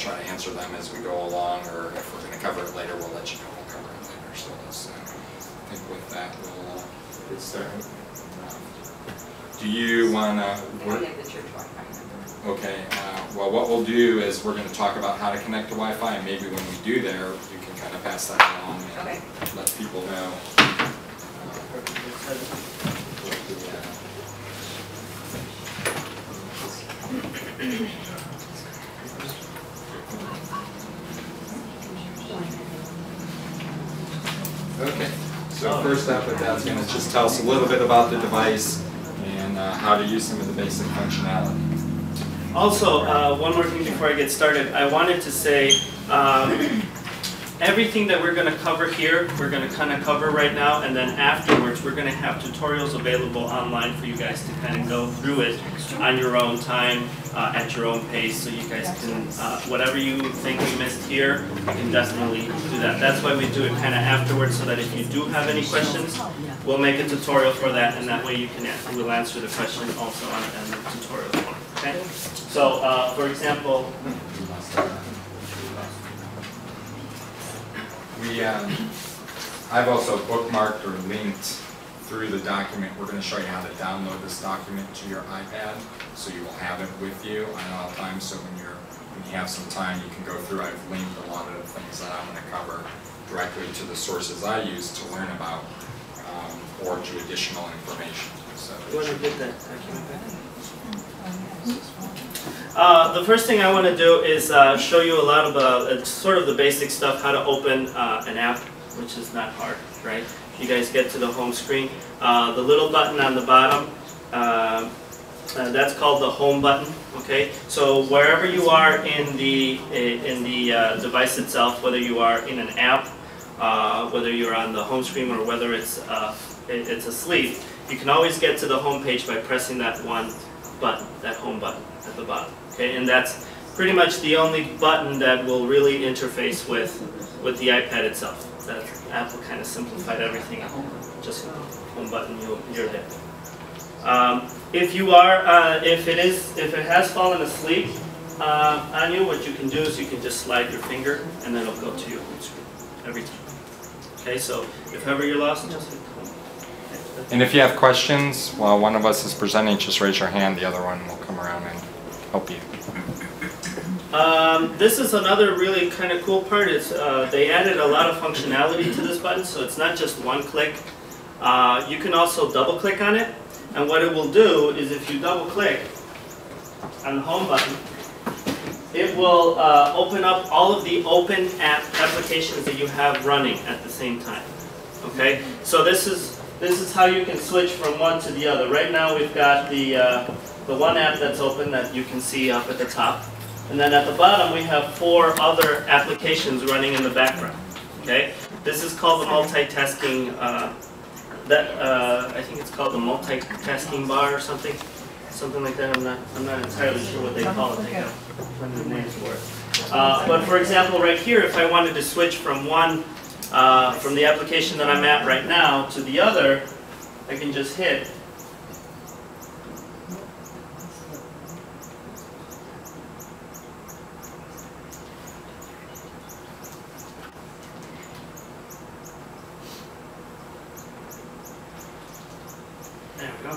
try to answer them as we go along, or if we're going to cover it later, we'll let you know we'll cover it later. So let's, I think with that, we'll get started. Do you want to... Okay, well what we'll do is we're going to talk about how to connect to Wi-Fi, and maybe when we do there, you can kind of pass that along and let people know. Okay, so first up, Dad's going to just tell us a little bit about the device and how to use some of the basic functionality. Also, one more thing before I get started, I wanted to say everything that we're going to cover here, we're going to kind of cover right now, and then afterwards we're going to have tutorials available online for you guys to kind of go through it on your own time, at your own pace, so you guys can, whatever you think we missed here, you can definitely do that. That's why we do it kind of afterwards, so that if you do have any questions, we'll make a tutorial for that, and that way you can, we'll answer the question also on the tutorial form. Okay? So, for example, I've also bookmarked or linked through the document. We're going to show you how to download this document to your iPad, so you will have it with you at all times. So when you have some time, you can go through. I've linked a lot of the things that I'm going to cover directly to the sources I use to learn about or to additional information. So you want to get that document back? The first thing I want to do is show you a lot of sort of the basic stuff, how to open an app, which is not hard, right? You guys get to the home screen. The little button on the bottom, that's called the home button. Okay, so wherever you are in the device itself, whether you are in an app, whether you're on the home screen, or whether it's asleep, you can always get to the home page by pressing that one button, that home button at the bottom. Okay, and that's pretty much the only button that will really interface with the iPad itself. That Apple kind of simplified everything. Just home button, you're there. If it has fallen asleep on you, what you can do is you can just slide your finger, and then it'll go to your home screen every time. Okay, so if ever you're lost, just hit home. And if you have questions while one of us is presenting, just raise your hand. The other one will come around and help you. This is another really kind of cool part. Is they added a lot of functionality to this button, so it's not just one click. You can also double click on it, and what it will do is if you double click on the home button, it will open up all of the open applications that you have running at the same time. Okay, so this is how you can switch from one to the other. Right now we've got the one app that's open that you can see up at the top. And then at the bottom we have 4 other applications running in the background. Okay, this is called the multitasking. I think it's called the multitasking bar or something like that. I'm not entirely sure what they call it. They have plenty of names for it. But for example, right here, if I wanted to switch from from the application that I'm at right now to the other, I can just hit. There we go.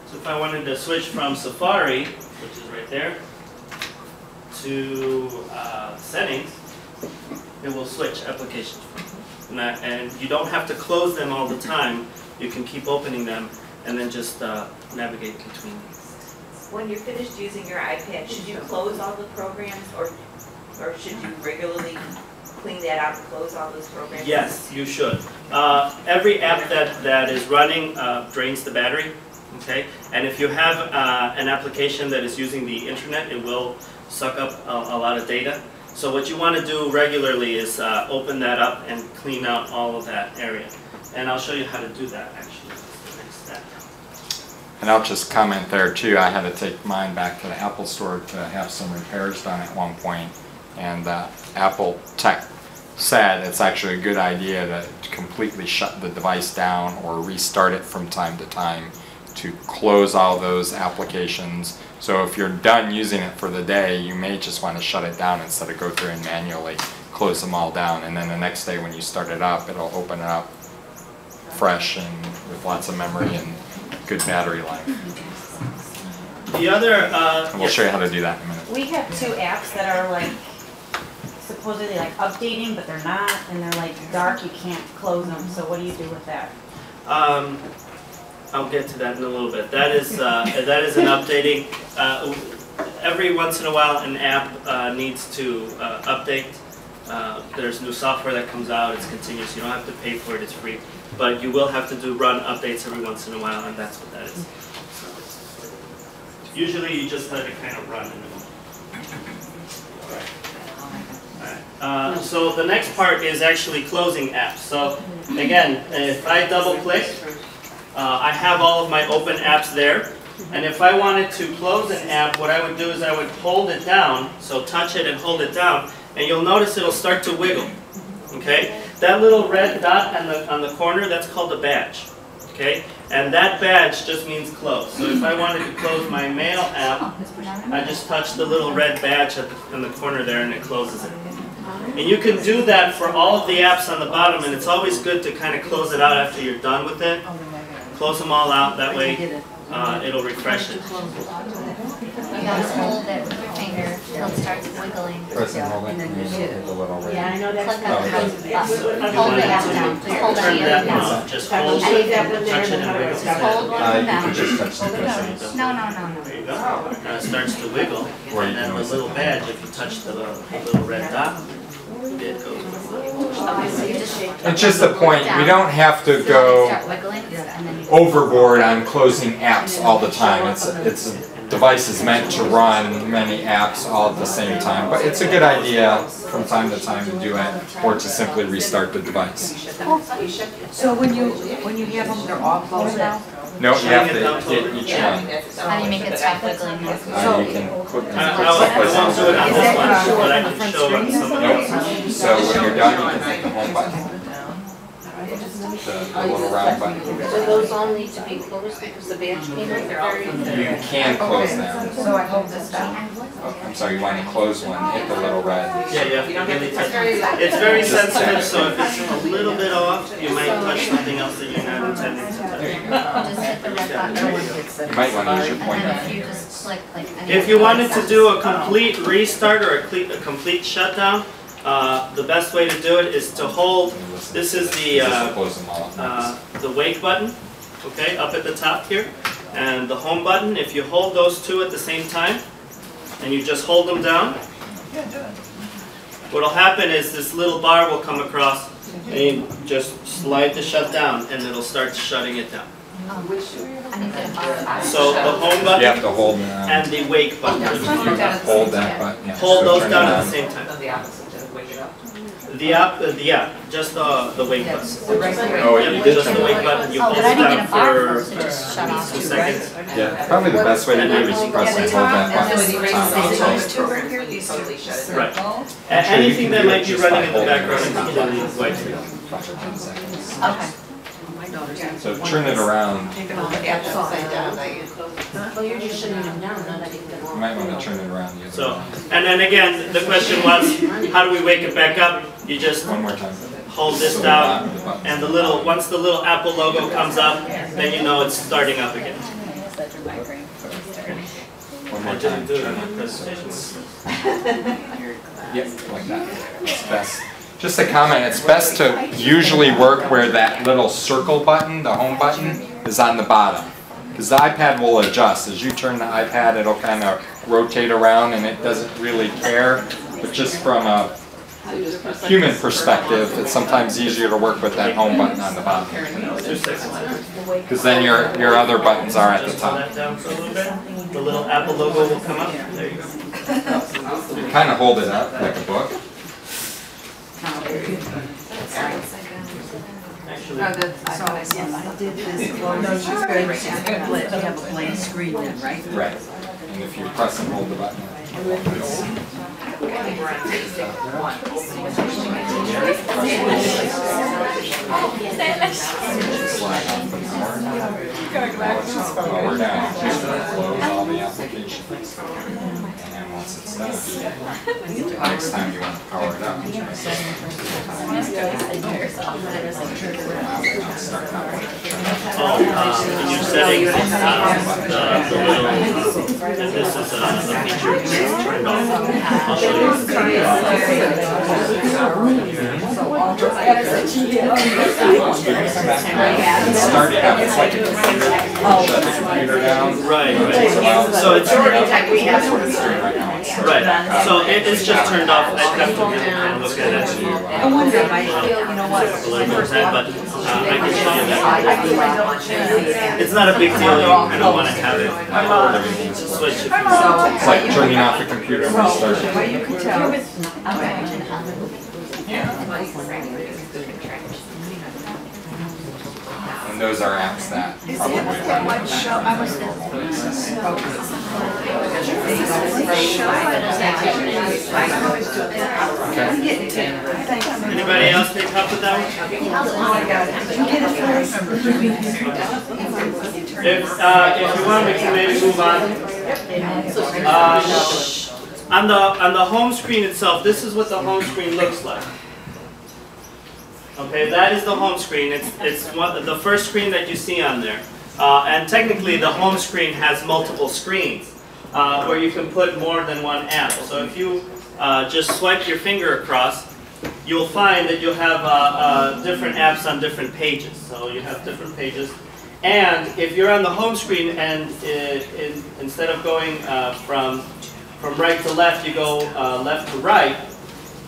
So if I wanted to switch from Safari, which is right there, to settings, it will switch applications. And you don't have to close them all the time. You can keep opening them and then just navigate between them. When you're finished using your iPad, should you close all the programs, or should you regularly clean that out and close all those programs? Yes, you should. Every app that is running drains the battery. Okay, and if you have an application that is using the internet, it will suck up a lot of data. So what you want to do regularly is open that up and clean out all of that area. And I'll show you how to do that actually. That's the next step. And I'll just comment there too. I had to take mine back to the Apple store to have some repairs done at one point, and Apple Tech said it's actually a good idea to completely shut the device down or restart it from time to time, to close all those applications So if you're done using it for the day, you may just want to shut it down instead of go through and manually close them all down. And then the next day when you start it up, it'll open it up fresh and with lots of memory and good battery life. The other, And we'll show you how to do that in a minute. We have two apps that are like supposedly like updating, but they're not, and they're like dark, you can't close them, so what do you do with that? I'll get to that in a little bit. That is an updating. Every once in a while, an app needs to update. There's new software that comes out. It's continuous. You don't have to pay for it. It's free. But you will have to do run updates every once in a while, and that's what that is. So usually, you just let it kind of run in the moment. So the next part is actually closing apps. So again, if I double click, I have all of my open apps there. And if I wanted to close an app, what I would do is I would hold it down, so touch it and hold it down, and you'll notice it'll start to wiggle. Okay? That little red dot on the corner, that's called a badge. Okay? And that badge just means close. So if I wanted to close my mail app, I just touch the little red badge in the corner there and it closes it. And you can do that for all of the apps on the bottom, and it's always good to kind of close it out after you're done with it. Close them all out, that way it'll refresh it. You gotta hold it with your finger till it starts wiggling. Press and hold it, and then you hit the little red. Yeah, I know that's. Click on the hold the app down. Just hold Turn it that down. off. Just hold it, touch it, and wiggle. Just hold one of them You down. can just touch the button. No. There you go. Now it starts to wiggle, and then the little badge, if you touch the little red dot, it goes. It's just a point, we don't have to go Start wiggling, and then you overboard on closing apps all the time. It's a device is meant to run many apps all at the same time, but it's a good idea from time to time to do it, or to simply restart the device. So when you have them, they're all closed now? No, you have to hit each one. how do you make it stop wiggling? You can click I won't do it on this one, but I can show on something else. Nope. So when you're done, you can hit the home button. The little round button. Do those all need to be closed because the badge came with them? You can close them. So I hold this down? I'm sorry, you want to close one, hit the little red. Yeah, you have to really touch it. It's very sensitive, so if it's a little bit off, you might touch something else that you're not intending to touch. There you go. Just hit the red button. You might want to use your And pointer. then if you just click like any If you wanted to do a complete restart or a complete shutdown, the best way to do it is to hold, this is Close them all. the wake button, okay, up at the top here, and the home button. If you hold those two at the same time, and you just hold them down, what'll happen is this little bar will come across, and you just slide the shut down, and it'll start shutting it down. I need to get So the home You button have to hold and the wake button. hold that button. Yeah. Hold So those turn it down at on. the same time. The opposite, to wake it up. Yeah, just the wake button. Oh, you Yep, did just the turn it wake on. button, you Oh, hold but it I didn't down get a bar for first, it just shut off. 2 seconds. Yeah, probably the best way to do it is press and hold that button. These two right here, these totally shut it down. Right. Anything that might be running in the background is completely white. Okay. So turn it around. Take it on the apps upside down. Well, you're just shutting them down, not letting them You might want to turn it around the other So, way. and then again, the question was, how do we wake it back up? You just One more time. hold this down, and once the little Apple logo comes up, then you know it's starting up again. One more I time. didn't do it Turn on my it. presentation. Yep, like that. It's best. Just a comment, it's best to usually work where that little circle button, the home button, is on the bottom. Because the iPad will adjust. As you turn the iPad, it'll kind of rotate around and it doesn't really care. But just from a human perspective, it's sometimes easier to work with that home button on the bottom. 2 seconds. Because then your other buttons are at the Just pull top. that down for a little bit. The little Apple logo will come up. There you go. You kind of hold it up like a book. Actually, I did this. No, she's good. She's good. Let you have a blank screen then, right? Right. And if you press and hold the button. Slide on from the board. Now we're down. Close all the applications. And then once it's done, the next time you want to power it up, you try setting Oh, in your settings, the little, and this is a feature turned off. I'll show you. Start it up, it's like a computer. Shut the computer down. Right. So it's right. So it's just turned off. I have to really look at it. I wonder if I feel, you know what? A little more time, but I can show you that. It's not a big deal. You kind of want to have it switch. It's like turning off the computer and restarting it. Well, you can tell. And those are apps that Is probably it that one show? I was. Anybody else need help with that one? If you want, we can maybe move on. On the home screen itself, this is what the home screen looks like. Okay, that is the home screen. It's the first screen that you see on there. And technically, the home screen has multiple screens where you can put more than one app. So if you just swipe your finger across, you'll find that you'll have different apps on different pages. So you have different pages. And if you're on the home screen and instead of going from right to left, you go left to right,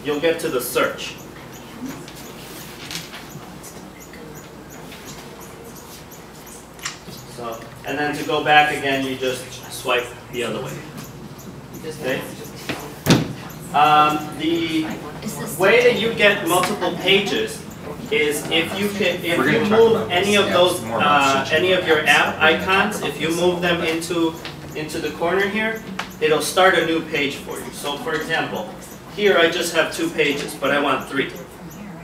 you'll get to the search. So, and then to go back again, you just swipe the other way. Okay? The way that you get multiple pages is if you move any of those any of your app icons, if you move them into the corner here, it'll start a new page for you. So for example, here I just have 2 pages, but I want 3.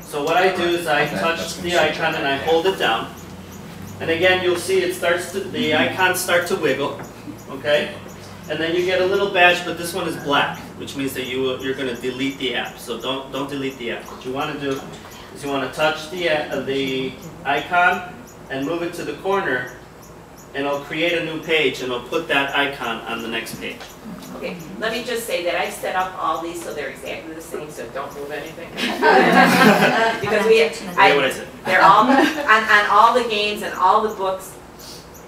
So what I do is I touch the icon and I hold it down. And again, you'll see the icons start to wiggle, okay? And then you get a little badge, but this one is black, which means that you're going to delete the app. So don't delete the app. What you want to do is you want to touch the icon and move it to the corner, and it'll create a new page, and it'll put that icon on the next page. Okay, let me just say that I've set up all these so they're exactly the same, so don't move anything. Because they're all, on all the games and all the books,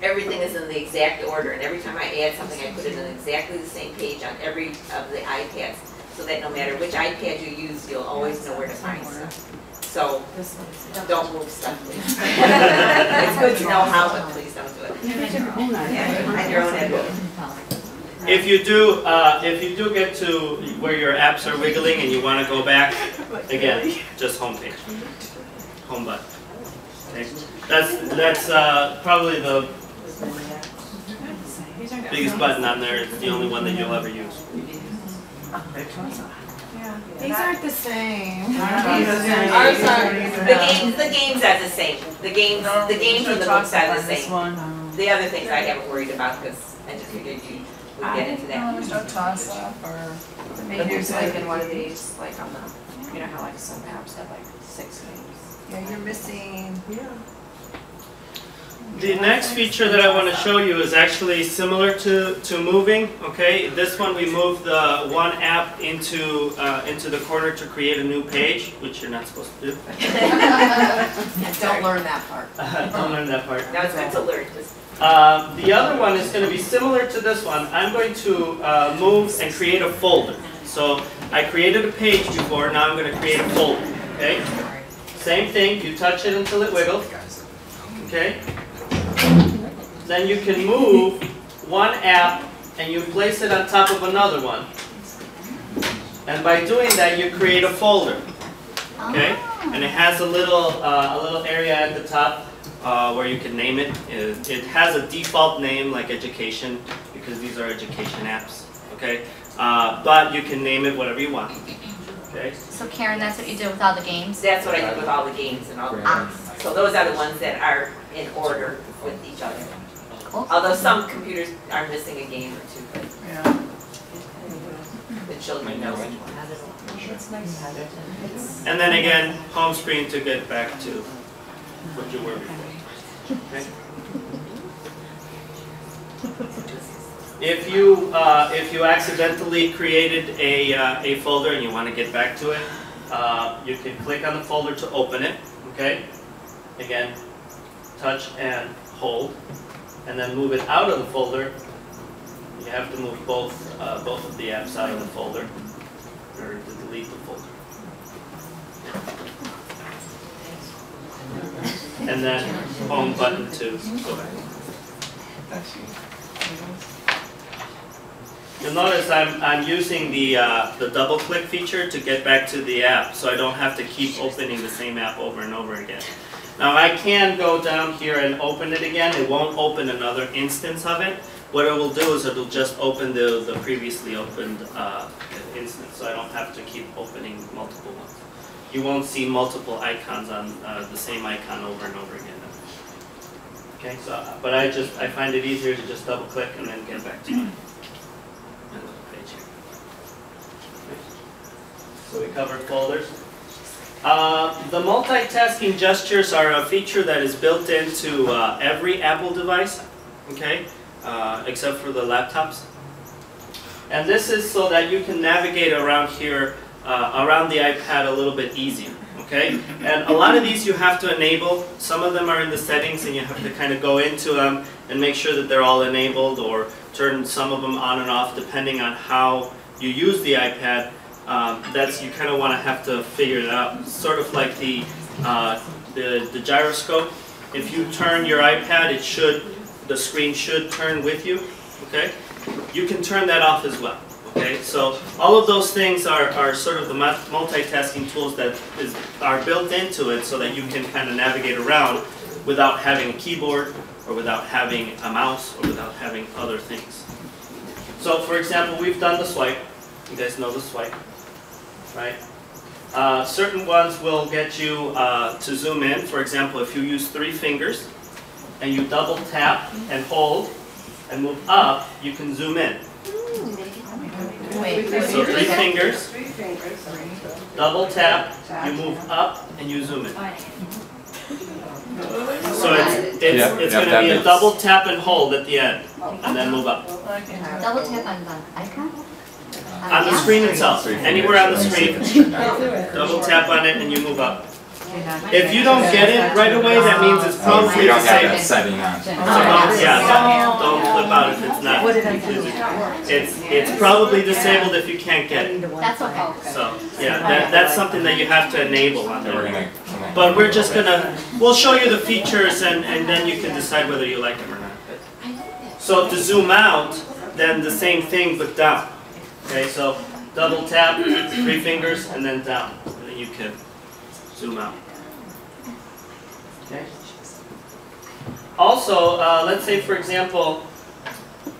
everything is in the exact order, and every time I add something, I put it in exactly the same page on every of the iPads, so that no matter which iPad you use, you'll always know where to find stuff. So, don't move stuff, please. It's good to know how, but please don't do it. On your own head. If you do get to where your apps are wiggling and you want to go back, again, just home page, home button. Okay. That's probably the biggest button on there. It's the only one that you'll ever use. These aren't the same. The games are the same. The games and the books are the same. The other things I haven't worried about because I just figured you would get into that. There's no toss up or Maybe there's like in one of these, like on the, you know how like some apps have like 6 games. yeah, you're missing. The next feature that I want to show you is actually similar to moving. Okay, this one we moved the one app into the corner to create a new page, which you're not supposed to do. Don't learn that part. Don't learn that part. Now it's good to learn. The other one is going to be similar to this one. I'm going to move and create a folder. So I created a page before, now I'm going to create a folder. Okay? Same thing, you touch it until it wiggles. Okay? Then you can move one app and you place it on top of another one. And by doing that, you create a folder. Okay? And it has a little area at the top where you can name it. It has a default name like education because these are education apps. Okay? But you can name it whatever you want. Okay? So Karen, that's what you did with all the games? That's what I did with all the games and all the apps. So those are the ones that are in order with each other. Cool. Although some computers are missing a game or two. But Yeah. children know. And then again, home screen to get back to what you were before. Okay? If you accidentally created a folder and you want to get back to it, you can click on the folder to open it. Okay? Again, touch and hold, and then move it out of the folder. You have to move both of the apps out of the folder in order to delete the folder. And then home button to go back. You'll notice I'm using the double click feature to get back to the app, so I don't have to keep opening the same app over and over again. Now I can go down here and open it again. It won't open another instance of it. What it will do is it'll just open the previously opened instance, so I don't have to keep opening multiple ones. You won't see multiple icons on the same icon over and over again. Okay, so but I find it easier to just double click and then get back to it. Page here. So we covered folders. The multitasking gestures are a feature that is built into every Apple device, okay, except for the laptops. And this is so that you can navigate around here, around the iPad a little bit easier, okay? And a lot of these you have to enable. Some of them are in the settings and you have to kind of go into them and make sure that they're all enabled, or turn some of them on and off depending on how you use the iPad. You kind of want to have to figure it out. Sort of like the gyroscope. If you turn your iPad, the screen should turn with you. Okay, you can turn that off as well. Okay, so all of those things are sort of the multitasking tools that are built into it, so that you can kind of navigate around without having a keyboard, or without having a mouse, or without having other things. So, for example, we've done the swipe. You guys know the swipe, right? Certain ones will get you to zoom in. For example, if you use 3 fingers and you double tap and hold and move up, you can zoom in. So 3 fingers, double tap, you move up, and you zoom in. So it's going to be a double tap and hold at the end, and then move up. Double tap on the icon? On the screen itself, anywhere on the screen, double tap on it and you move up. If you don't get it right away, that means it's probably we don't have that disabled. setting on. So don't flip out if it's not. It's probably disabled if you can't get it. That's okay. So yeah, that's something that you have to enable on We're there. gonna But we'll show you the features and then you can decide whether you like them or not. So to zoom out, then the same thing but down. Okay, so double tap, 3 fingers, and then down, and then you can zoom out. Okay. Also, let's say for example,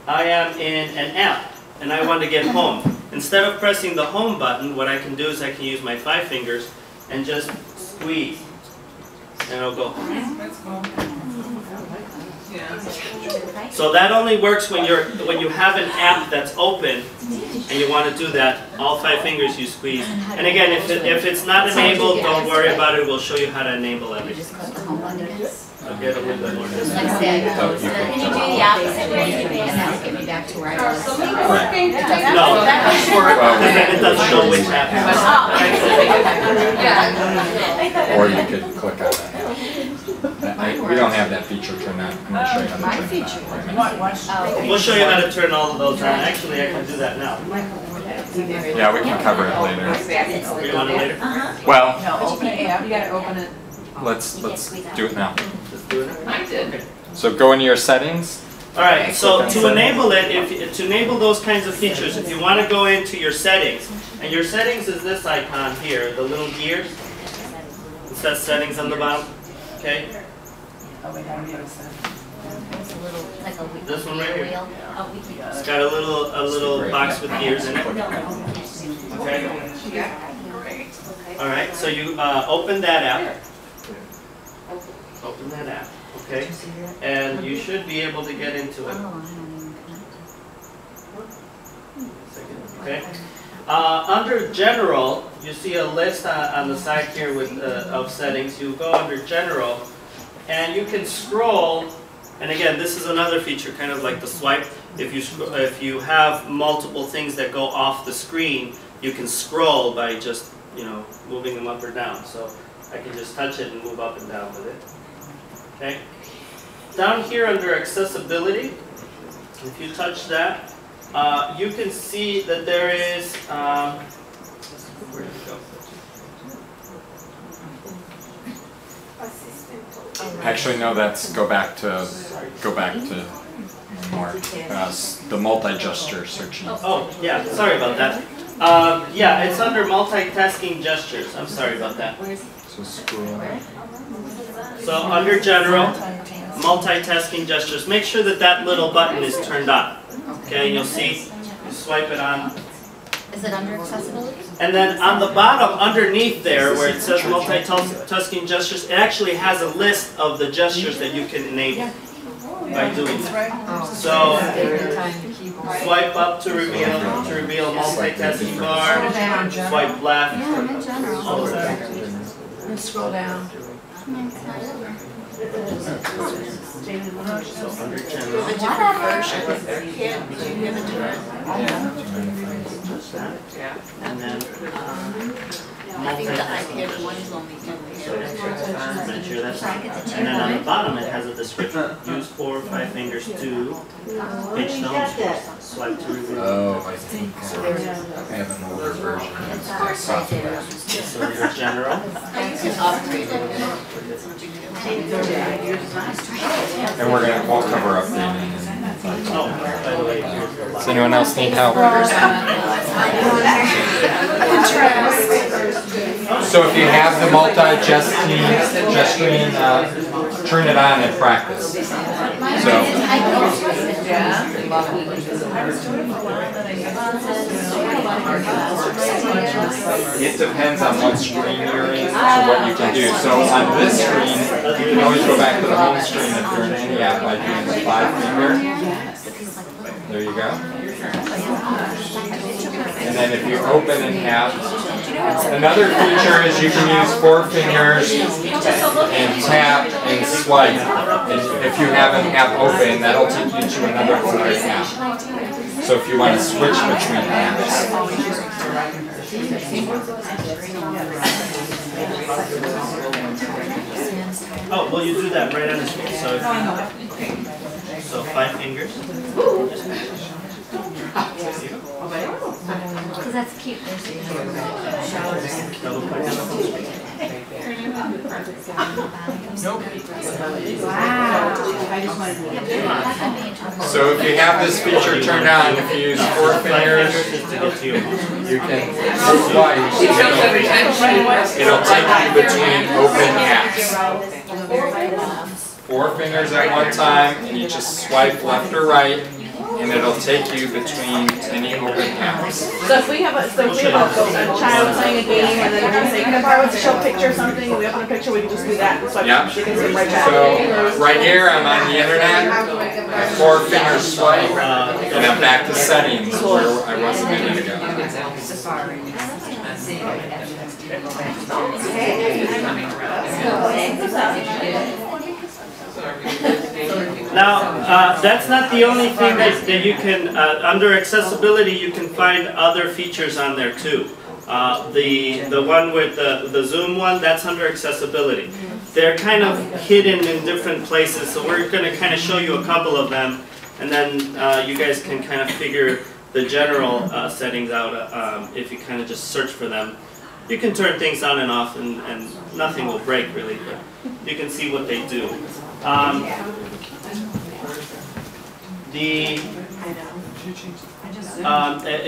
I am in an app and I want to get home. Instead of pressing the home button, what I can do is I can use my 5 fingers and just squeeze, and it'll go home. So that only works when you have an app that's open and you want to do that. All 5 fingers you squeeze. And again, if it's not enabled, don't worry about it. We'll show you how to enable everything. I'll get a little bit more. Let's say I closed it. Can you do the opposite way and that'll get me back to where I was? No, then it doesn't know which app. Or you could click on that. We don't have that feature turned on. I'm going to show you how to turn it on. We'll show you how to turn all of those on. Actually, I can do that now. Yeah, we can cover it later. You want it later? Well, No, open it, yeah, you gotta open it. let's do it now. Just do it. I did. So go into your settings. All right. So to enable it, to enable those kinds of features, if you want to go into your settings, and your settings is this icon here, the little gears. It says settings on the bottom. Okay. Oh, wait, I don't know what's It's a little, like a wheel. This one right here. Wheel. Oh, we can. It's got a little box with gears in it. Okay. All right. So you open that app. Open that app. Okay. And you should be able to get into it. Okay. Under General, you see a list on the side here with of settings. You go under General, and you can scroll. And again, this is another feature, kind of like the swipe. If you have multiple things that go off the screen, you can scroll by just moving them up or down. So I can just touch it and move up and down with it. Okay. Down here under Accessibility, if you touch that, you can see that there is. Where did it go? Actually, no. That's go back to more the multi-gesture searching. Oh, yeah. Sorry about that. Yeah, it's under multitasking gestures. I'm sorry about that. So scroll. So under General, multitasking gestures. Make sure that that little button is turned on. Okay, and you'll see. You swipe it on. Is it under accessibility? And then on the bottom, underneath there, where it says multitasking gestures, it actually has a list of the gestures that you can enable by doing that. So swipe up to reveal multitasking bar. Swipe left. Yeah, I'm in general. All of that. And scroll down. So under General. And then I think the iPad one is only measure that. And then on the bottom it has a description. Use 4 or 5 fingers to pinch down, swipe to reveal. Oh, I think I have an older version. So under General. And we'll cover updating. Oh, by the way, here's the Does anyone else need help? So if you have the multi-gesturing, turn it on and practice. So. It depends on what screen you're in, so what you can do. So on this screen, you can always go back to the home screen if you're in any app by doing the 5-finger. There you go. And then if you open an app, another feature is you can use 4 fingers and tap and swipe. And if you have an app open, that'll take you to another open app. So if you want to switch between apps. Oh, well, you do that right on the screen. So 5 fingers. Because that's cute. Double click on the screen. So if you have this feature turned on, if you use 4 fingers, you can swipe. It'll take you between open apps. 4 fingers at one time, and you just swipe left or right, and it'll take you between any open apps. So if we have a child playing a game and then we're going to say, can I borrow it to show a picture or something, and we open a picture, we can just do that. So Yeah. she can sit right back. So right here, I'm on the internet, 4 fingers swipe, and I'm back to settings where I was a minute ago. Now, that's not the only thing that you can, under accessibility, you can find other features on there too. The one with the zoom one, that's under accessibility. They're kind of hidden in different places, so we're going to kind of show you a couple of them, and then you guys can kind of figure the general settings out if you kind of just search for them. You can turn things on and off, and nothing will break really, but you can see what they do.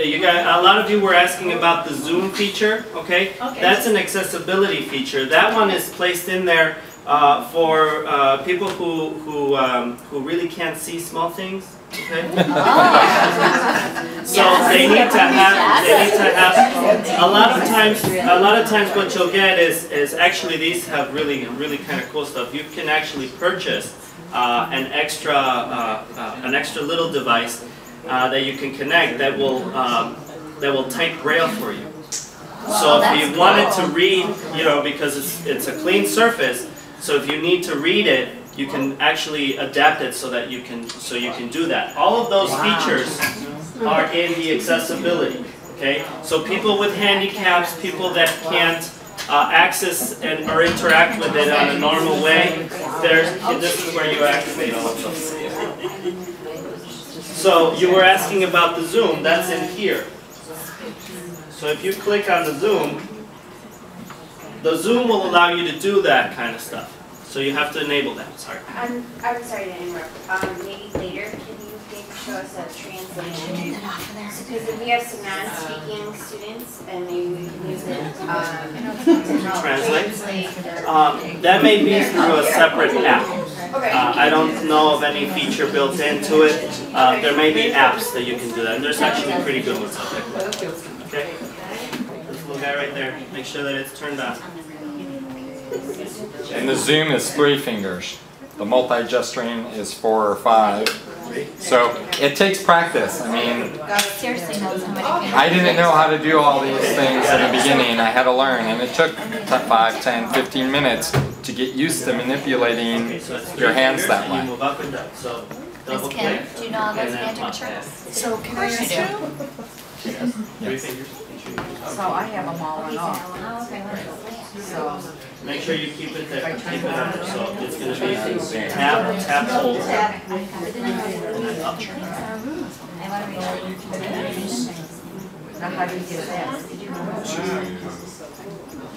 You got a lot of you were asking about the zoom feature. Okay, that's an accessibility feature. That one is placed in there for people who really can't see small things. Okay. So they need to have. A lot of times, what you'll get is actually these have really kind of cool stuff. You can actually purchase an extra little device that you can connect that that will type Braille for you. So if you wanted to read, because it's a clean surface, so if you need to read it, you can actually adapt it so that you can do that. All of those features are in the accessibility. Okay, so people with handicaps, people that can't access or interact with it on a normal way, this is where you activate all of those. So you were asking about the zoom, that's in here. So if you click on the zoom will allow you to do that kind of stuff. So you have to enable that, sorry. I'm sorry to interrupt. Maybe later, can you show us a translation? Because if we have some non-speaking students and maybe we can use it translate. That may be through a separate app. I don't know of any feature built into it. There may be apps that you can do that, and there's actually pretty good ones out there. Okay? This little guy right there, make sure that it's turned on. And the zoom is 3 fingers. The multi-gesturing is 4 or 5. So it takes practice. I mean, Seriously knows how many people. I didn't know how to do all these things in the beginning. I had to learn, and it took 5, 10, 15 minutes to get used to manipulating your hands that You way. move up and down. So double Miss Kim, click. do you know all those and then magic pop. tricks? So can I ask you? 3 fingers. So I have them all on off. Oh, okay. So Make sure you keep it there. Keep it under. So it's going to be tap, tap, hold, and then up. I want to make sure. now how do you get that? You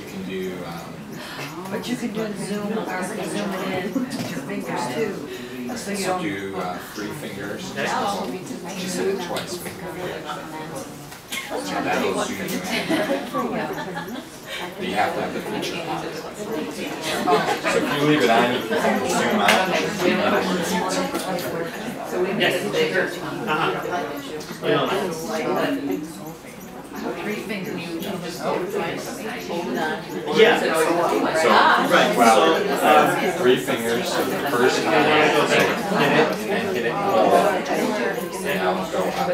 can do, But you can do the zoom it in with your fingers too. So you don't. do 3 fingers. She said it twice. So that'll zoom in. But you have to have the feature on. So if you leave it on, you can zoom out. Yes. Three fingers. Yeah. So, Right. well, So, 3 fingers. So the first time, hit it, and hit it, and hold. And now go up.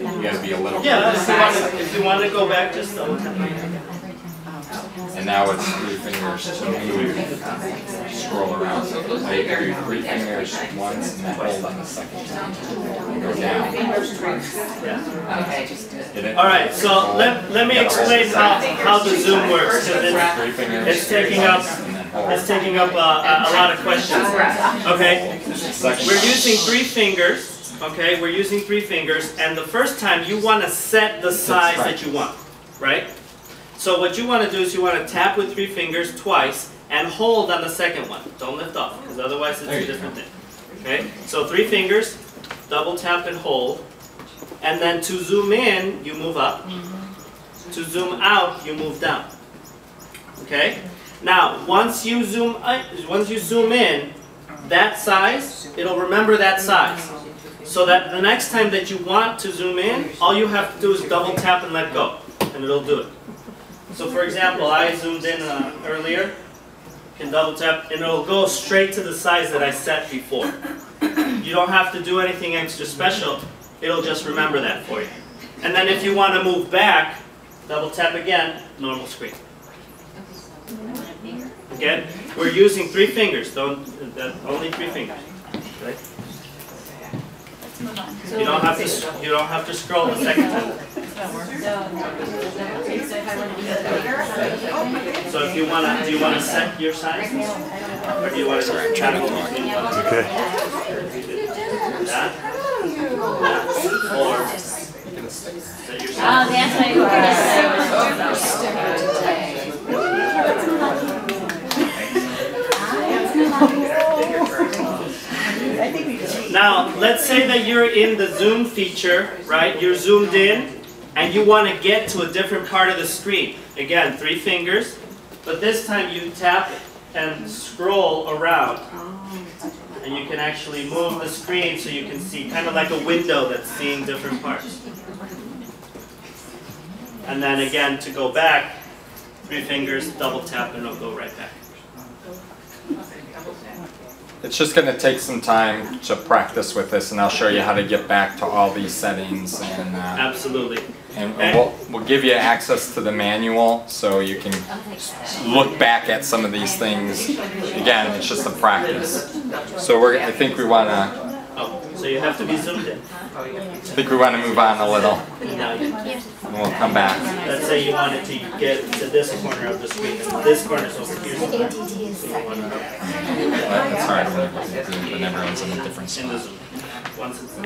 You gotta be a little. Yeah. If you want to go back, just double tap. And now it's 3 fingers to move, scroll around. So you can do 3 fingers once and then hold on the second time. And go down. Hit it. All right. So let me explain how the zoom works. 'Cause 3 fingers. it's taking up and then hold. it's taking up a lot of questions. Okay. Second We're time. using 3 fingers. Okay. We're using 3 fingers, and the first time you want to set the size that you want, right? So what you want to do is you want to tap with 3 fingers twice and hold on the second one. Don't lift off, because otherwise it's a different thing. Okay? So 3 fingers, double tap and hold. And then to zoom in, you move up. To zoom out, you move down. Okay? Now, once you zoom in, that size, it'll remember that size. So that the next time that you want to zoom in, all you have to do is double tap and let go, and it'll do it. So for example, I zoomed in earlier, you can double tap, and it'll go straight to the size that I set before. You don't have to do anything extra special, it'll just remember that for you. And then if you want to move back, double tap again, normal screen. Again, we're using 3 fingers, only 3 fingers. Right? Let's move on. You don't have to scroll the second time. So if you wanna, do you wanna set your size, or do you wanna just try to go? Okay. That, or set your size. Oh, that's why Now, let's say that you're in the zoom feature, right? You're zoomed in, and you want to get to a different part of the screen. Again, 3 fingers, but this time you tap and scroll around. And you can actually move the screen so you can see, kind of like a window that's seeing different parts. And then again, to go back, 3 fingers, double tap, and it'll go right back. it's just going to take some time to practice with this, and I'll show you how to get back to all these settings. And absolutely. And we'll give you access to the manual so you can look back at some of these things. Again, it's just a practice. So I think we want to. Oh, so you have to be zoomed in. I think we want to move on a little, And we'll come back. let's say you wanted to get to this corner of the screen, and this corner is over here. It's hard when everyone's in a different In the spot. zoom. Once it's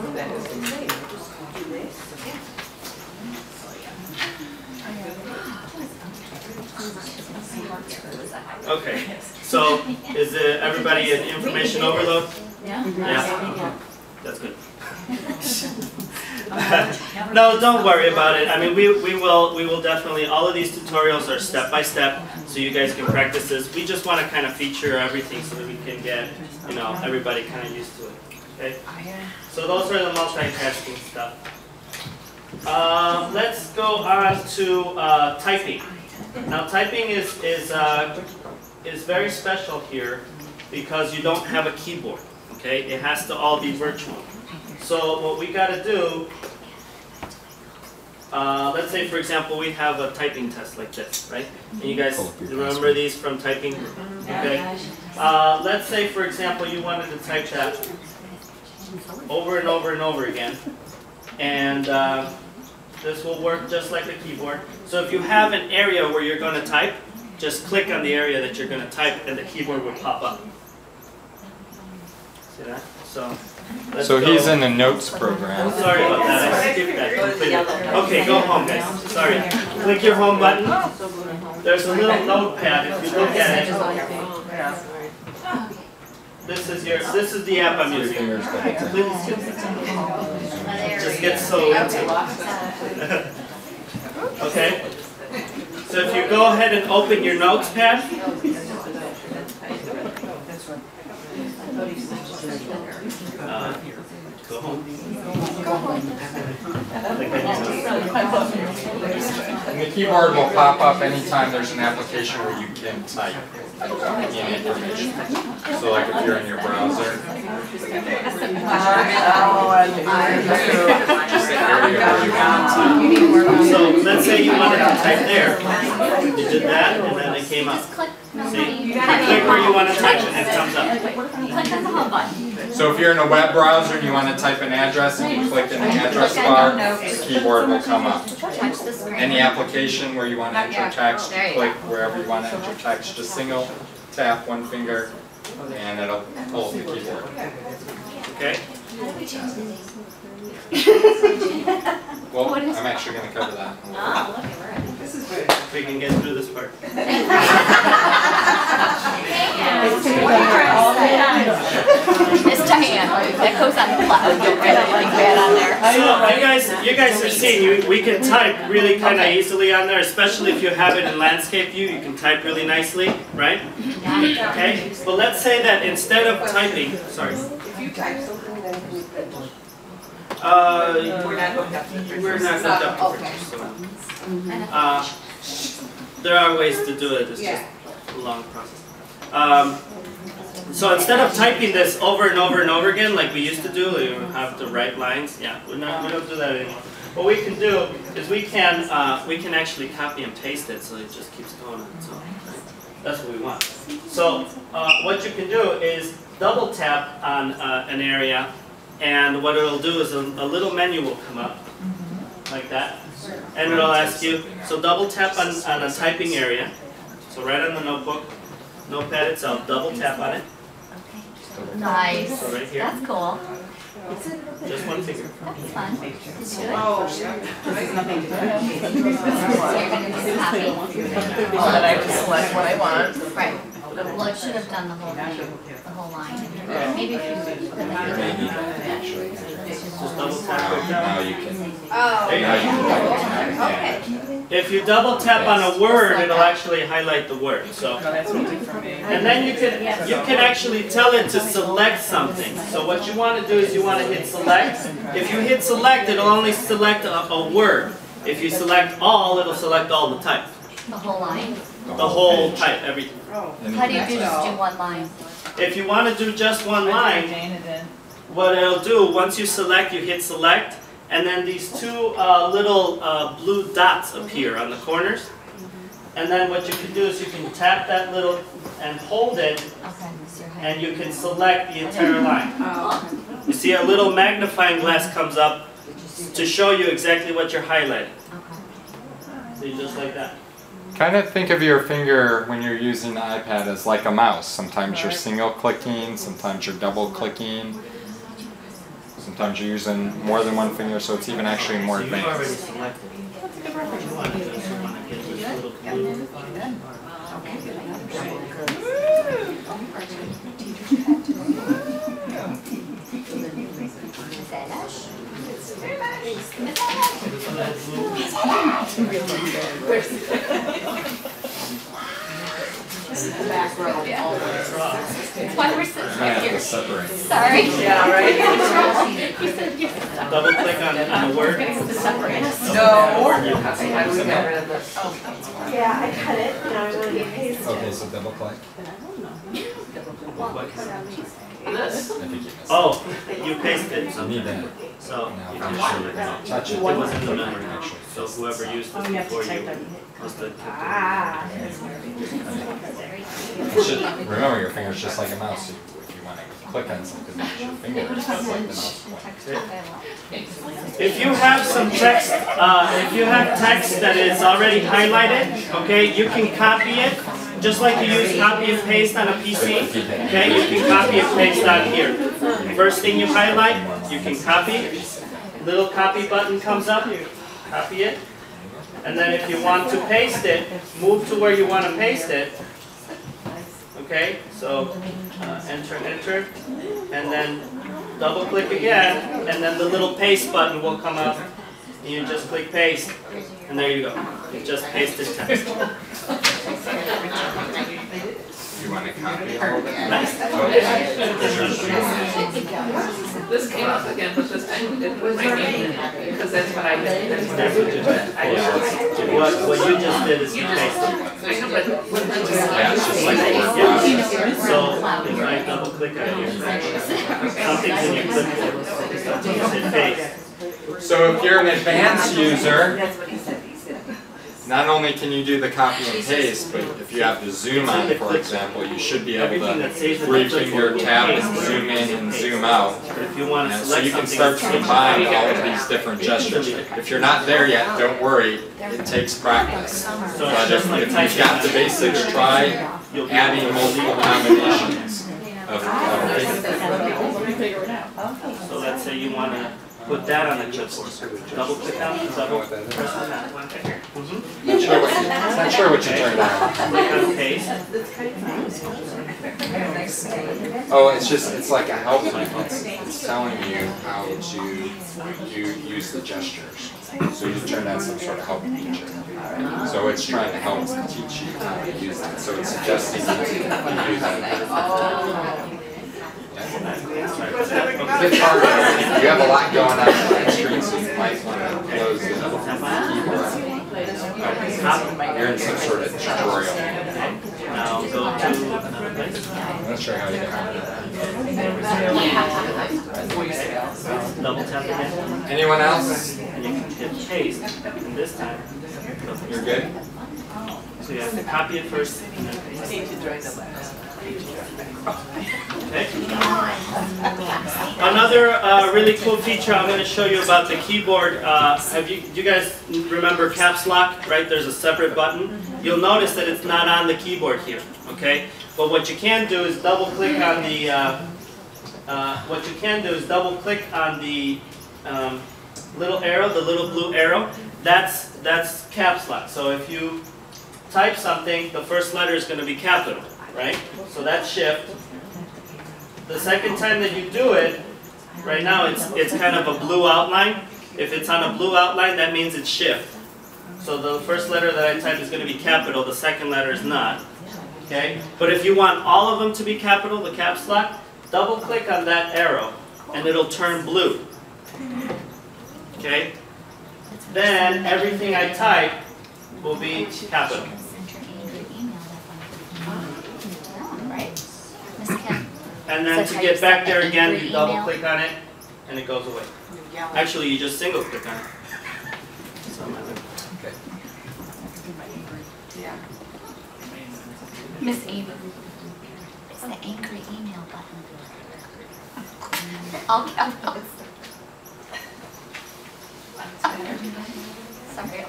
okay, so is everybody in information overload? Yeah. That's good. No, don't worry about it. I mean, we will definitely, all of these tutorials are step by step, so you guys can practice this. We just want to kind of feature everything so that we can get, you know, everybody kind of used to it. Okay? So those are the multitasking stuff. Let's go on to typing. Now, typing is very special here because you don't have a keyboard. Okay, it has to all be virtual. So what we got to do, let's say for example we have a typing test like this, right? And you guys remember these from typing? Okay. Let's say for example you wanted to type that over and over and over again, and this will work just like a keyboard. So if you have an area where you're going to type, just click on the area that you're going to type, and the keyboard will pop up. See that? So he's in the notes program. Sorry about that, I skipped that completely. Okay, go home guys, sorry. Click your home button. There's a little notepad, if you look at it. This is the app I'm using. Just get so into it. Okay? So if you go ahead and open your notes pad. Go home. And the keyboard will pop up anytime there's an application where you can type in information. So like if you're in your browser, just the area where you want to type. So let's say you wanted to type there. You did that and then it came up. See? You click where you want to type and it comes up. Click on the home button. So if you're in a web browser and you want to type an address and you click in the address bar, the keyboard will come up. Touch the screen. Any application where you want to enter text, click wherever you want to enter text, just single tap one finger and it'll pull the keyboard. Okay? Well, I'm actually going to cover that. Oh, look at her. If we can get through this part. It's Diane. That goes on the cloud. Don't write anything bad on there. So you guys have seen, we can type really kind of easily on there, especially if you have it in landscape view, you can type really nicely, right? Okay, but let's say that instead of typing, sorry. If you type something, then can you finish? We're not hooked up to pictures, so. There are ways to do it, it's just a long process. So instead of typing this over and over and over again like we used to do, you have to write lines. Yeah, we don't do that anymore. What we can do is we can actually copy and paste it so it just keeps going on its own. That's what we want. So what you can do is double tap on an area, and what it'll do is a little menu will come up like that, and it'll ask you. So double tap on a typing area. So right on the notepad itself, double tap on it. Nice. So right here. That's cool. Just one finger. That's fun. Did you do it? Oh, yeah. There's nothing to do. So you're going to do copy. Oh, that I can select what I want. Right. Well, it should have done the whole thing, the whole line. Maybe if you put the Just double tap. Now you can. Oh. There you go. Okay. If you double tap on a word, it'll actually highlight the word. So, That's what it did for me. and then you can actually tell it to select something. So what you want to do is you want to hit select. If you hit select, it'll only select a word. If you select all, it'll select all the type. The whole line? The whole page. type, everything. How do you do just do one line? If you want to do just one line, what it'll do, once you select, you hit select, and then these two little blue dots appear on the corners. And then what you can do is you can tap that little and hold it, Okay, so you're and you can select the entire line. You see a little magnifying glass comes up to show you exactly what you're highlighting. See, just like that. Kind of think of your finger when you're using the iPad as like a mouse. Sometimes you're single clicking, sometimes you're double clicking, sometimes you're using more than one finger, so it's even actually more So you've already advanced. selected. What you want to do is you want to get this little blue. Why we're sitting I might have here. to separate. Sorry. Yeah, right? You said yes. Double click on the word. No. Yeah, I cut it, now I'm gonna get paste. Okay, so double click. I think you missed. Oh, you pasted You something. need that. So Now, you I'm can sure you're gonna touch it. It was in the memory. Actually. So whoever used Oh, this you have to before type you that. must have kept Ah. You should remember your finger's just like a mouse. If you want to click on something, use your finger. It's just like the mouse point. If you have some text, if you have text that is already highlighted, okay, you can copy it, just like you use copy and paste on a PC, okay, you can copy and paste on here. First thing you highlight, you can copy, little copy button comes up, you copy it, and then if you want to paste it, move to where you want to paste it, okay, so enter, enter, and then double click again, and then the little paste button will come up. And you just click paste, and there you go. You just pasted text. You want to copy all of it? Nice. This came up again, but this time we didn't put my name in it, because that's what I did. That's what you did. What you just did is you pasted. I know, but when I Yeah, it's just like So if I double click on here, something's in your clipboard. Something said paste. So if you're an advanced user, That's what he said, not only can you do the copy and paste, but if you have the zoom on, for example, you should be able Everything that saves to in the three-finger clipboard, tap paste. and zoom in and zoom out. But if you want to And so select you can something, start to combine all of these different gestures. If you're not there yet, don't worry, it takes practice. So But if you've got the basics, try you'll be adding able to multiple combinations of So let's say you want to put that on the clipboard. Double click on it, double press on that one. Not sure what you turned on. Click on paste. Oh, it's like a help button. It's telling you how to use the gestures. So you turn on some sort of help feature. So it's trying to help teach you how to use it. So it's suggesting you do that. It's a bit hard. You have a lot going on the screen, so you might want to close the keyboard. You're in some sort of tutorial. Now go to another place. I'm not sure how you get on Double tap again. Anyone else? And you can hit paste. And this time, You're good? so you have to copy it first and then paste. Okay. Another really cool feature I'm going to show you about the keyboard. Do you guys remember caps lock? Right, there's a separate button. You'll notice that it's not on the keyboard here. Okay, but what you can do is double click on the. Little arrow, the little blue arrow. That's caps lock. So if you type something, the first letter is going to be capital, right? So that's shift. The second time that you do it, right now it's kind of a blue outline. If it's on a blue outline, that means it's shift. So the first letter that I type is going to be capital, the second letter is not. Okay? But if you want all of them to be capital, the caps lock, double click on that arrow and it'll turn blue. Okay? Then everything I type will be capital. Right. Miss Kim. And then to get back there again, you double click on it and it goes away. Actually, you just single click on it. Miss Amy. It's the angry email button. All capitals. Sorry.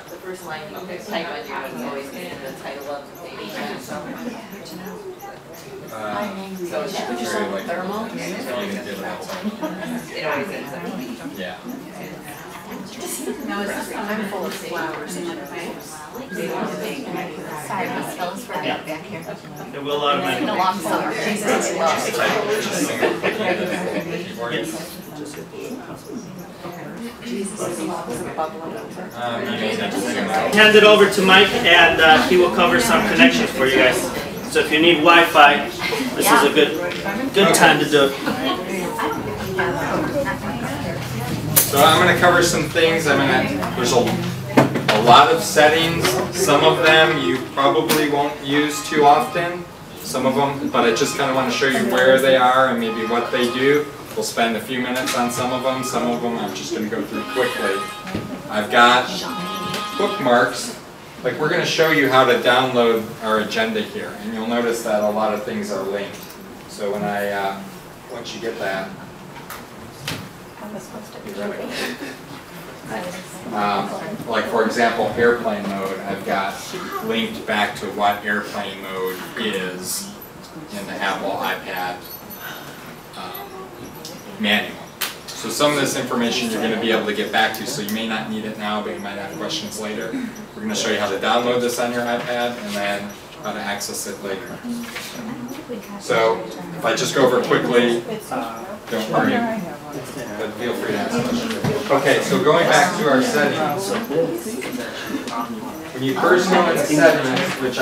The first line you can type on your is always going to be the title of the page. So it's very like thermal. It always ends up. Yeah. No, it's just I'm full of flowers in my face. Sorry, Miss Phyllis, we're back here. It will automatically. Been a long summer. Jesus, well. Just single click on the keyboard. Just hit the little mouse. Hand it over to Mike and he will cover some connections for you guys. So if you need Wi-Fi, this is a good time to do it. So I'm going to cover some things. There's a lot of settings. Some of them you probably won't use too often. Some of them, but I just kind of want to show you where they are and maybe what they do. We'll spend a few minutes on some of them. Some of them I'm just going to go through quickly. I've got bookmarks. Like we're going to show you how to download our agenda here, and you'll notice that a lot of things are linked. So when once you get that, like for example, airplane mode, I've got linked back to what airplane mode is in the Apple iPad manual. So some of this information you're going to be able to get back to, so you may not need it now, but you might have questions later. We're going to show you how to download this on your iPad and then how to access it later. So if I just go over quickly, don't worry, but feel free to ask questions. Okay, so going back to our settings, when you first go into settings, which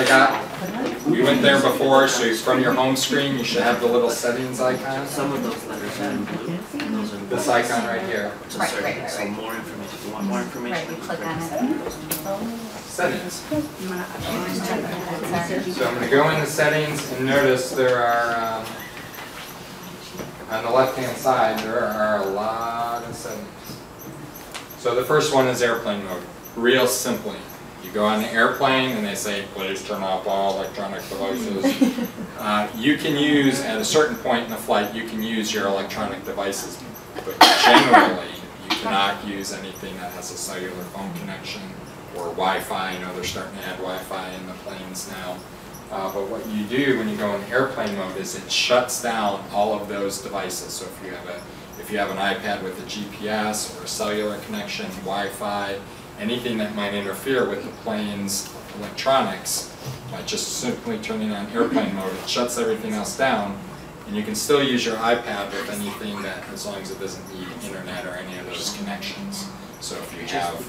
we went there before, so from your home screen you should have the little settings icon. Some of those letters are in blue. And those are in this icon right here. Right. So more information. If you want more information, Right, we click on it. Settings. So I'm going to go into settings and notice there are, on the left hand side, there are a lot of settings. So the first one is airplane mode. Real simply. You go on the airplane and they say, please turn off all electronic devices. You can use, at a certain point in the flight, you can use your electronic devices. But generally, you cannot use anything that has a cellular phone connection or Wi-Fi. I know they're starting to add Wi-Fi in the planes now. But what you do when you go in airplane mode is it shuts down all of those devices. So if you have an iPad with a GPS or a cellular connection, Wi-Fi, anything that might interfere with the plane's electronics, by just simply turning on airplane mode, it shuts everything else down, and you can still use your iPad with anything that, as long as it doesn't need internet or any of those connections. So if you have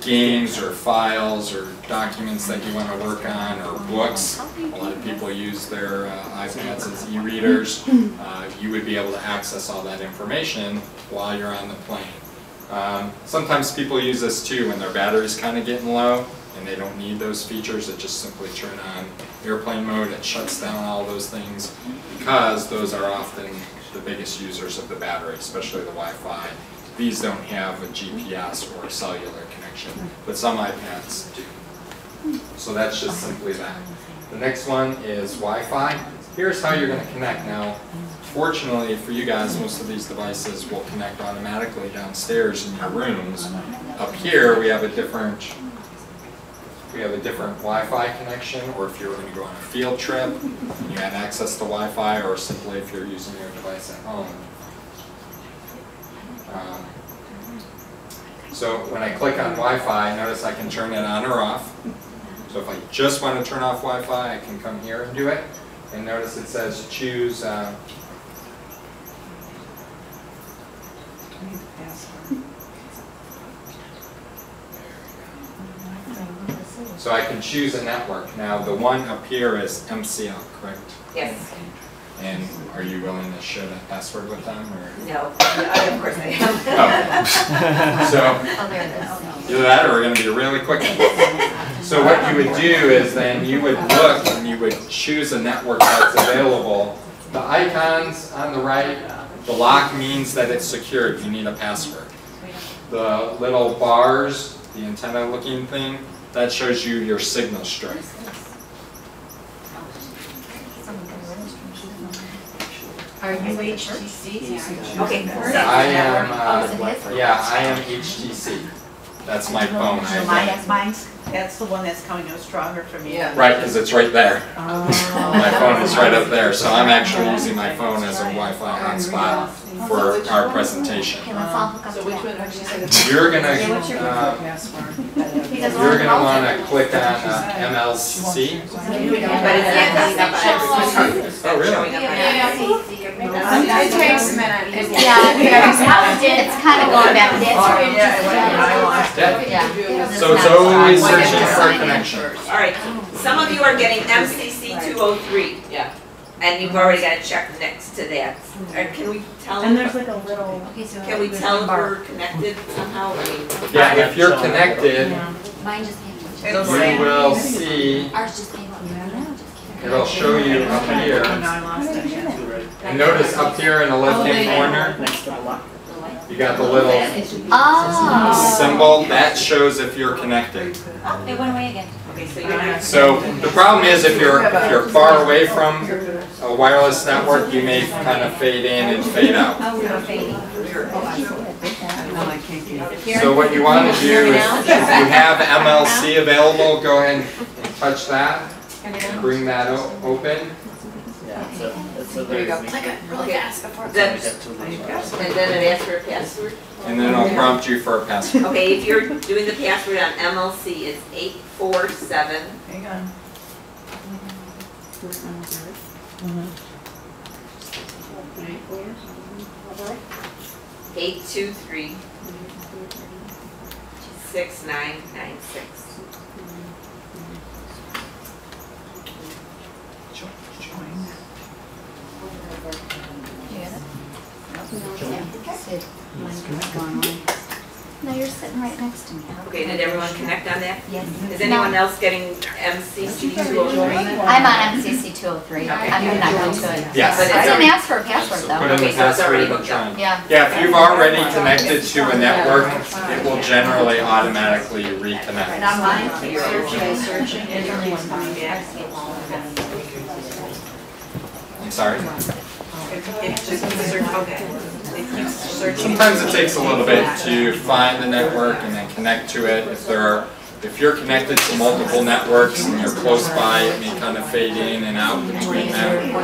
games or files or documents that you want to work on, or books, a lot of people use their iPads as e-readers, you would be able to access all that information while you're on the plane. Sometimes people use this too when their battery's kind of getting low and they don't need those features. It just simply turn on airplane mode. It shuts down all those things because those are often the biggest users of the battery, especially the Wi-Fi. These don't have a GPS or a cellular connection, but some iPads do. So that's just simply that. The next one is Wi-Fi. Here's how you're going to connect now. Fortunately for you guys, most of these devices will connect automatically downstairs in your rooms. Up here, we have a different Wi-Fi connection, or if you're going to go on a field trip and you have access to Wi-Fi, or simply if you're using your device at home. So when I click on Wi-Fi, notice I can turn it on or off. So if I just want to turn off Wi-Fi, I can come here and do it. And notice it says choose so I can choose a network. Now the one up here is MCL, correct? Yes. And are you willing to share that password with them? Or? No, of course I am. Oh. So Oh, there it is. Either that or we're going to be really quick. So what you would do is then you would look and you would choose a network that's available. The icons on the right, the lock means that it's secured. You need a password. The little bars, the antenna looking thing, that shows you your signal strength. Are you HTC? Okay. I am, I am HTC. That's my phone. Mine's, that's the one that's coming out stronger for me. Yeah. Right, because it's right there. My phone is right up there, so I'm actually using my phone as a Wi-Fi hotspot for our presentation. Okay, let's all hook up So to which that. one would you say the You're gonna password? want to click on MLC. But it's not Oh, really? It takes a minute. It's kind of going back. That's where it's just, Yeah. yeah. So it's always searching for a connection. All right, some of you are getting MCC 203. Yeah. And you've already got a check next to that. Or can we tell? And there's like a little. Okay, so Can we tell if we're connected somehow? I mean, Yeah, if you're connected, mine just came up. It'll you say. will see, Ours just came up. it'll show you up here. I lost it. And notice up here in the left-hand corner, Next to the lock. you got the little Oh. symbol. That shows if you're connected. It went away again. Okay, so you're not. So the problem is if you're far away from a wireless network, you may kind of fade in and fade out. Oh, we're fading. No, I can't get it. So what you want to do is, if you have MLC available, go ahead and touch that. Bring that open. That's a very weak. Really fast before. And then it asks for a password. And then it'll prompt you for a password. Okay, if you're doing the password on MLC, it's 847. Hang on. 823 6996. No, you're sitting right next to me. Okay, did everyone connect on that? Yes. Is anyone else getting MCC 203? I'm on MCC 203. I'm connected to it. Yes. I didn't ask for a password So put though. in the Okay, so it's already password and hooked up. try. Yeah. Yeah, if you've already connected to a network, it will generally automatically reconnect. Now mine keeps searching, and everyone's coming back. I'm sorry? It just keeps searching. Okay. It keeps searching. Sometimes it takes a little bit to find the network and then connect to it. If you're connected to multiple networks and you're close by, it may kind of fade in and out between them.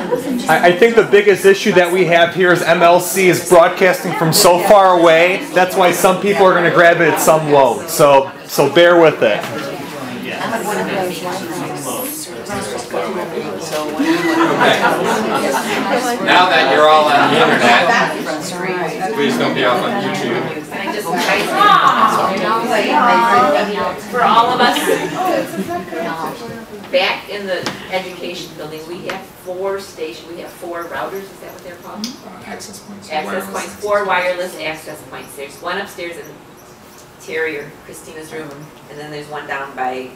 I think the biggest issue that we have here is MLC is broadcasting from so far away. That's why some people are going to grab it at some load. So bear with it. Okay. Now that you're all on the internet, please don't be off on YouTube. For all of us, back in the education building, we have 4 stations, we have 4 routers, is that what they're called? Access points. Access points, 4 wireless access points. There's one upstairs in Terry or Christina's room, and then there's one down by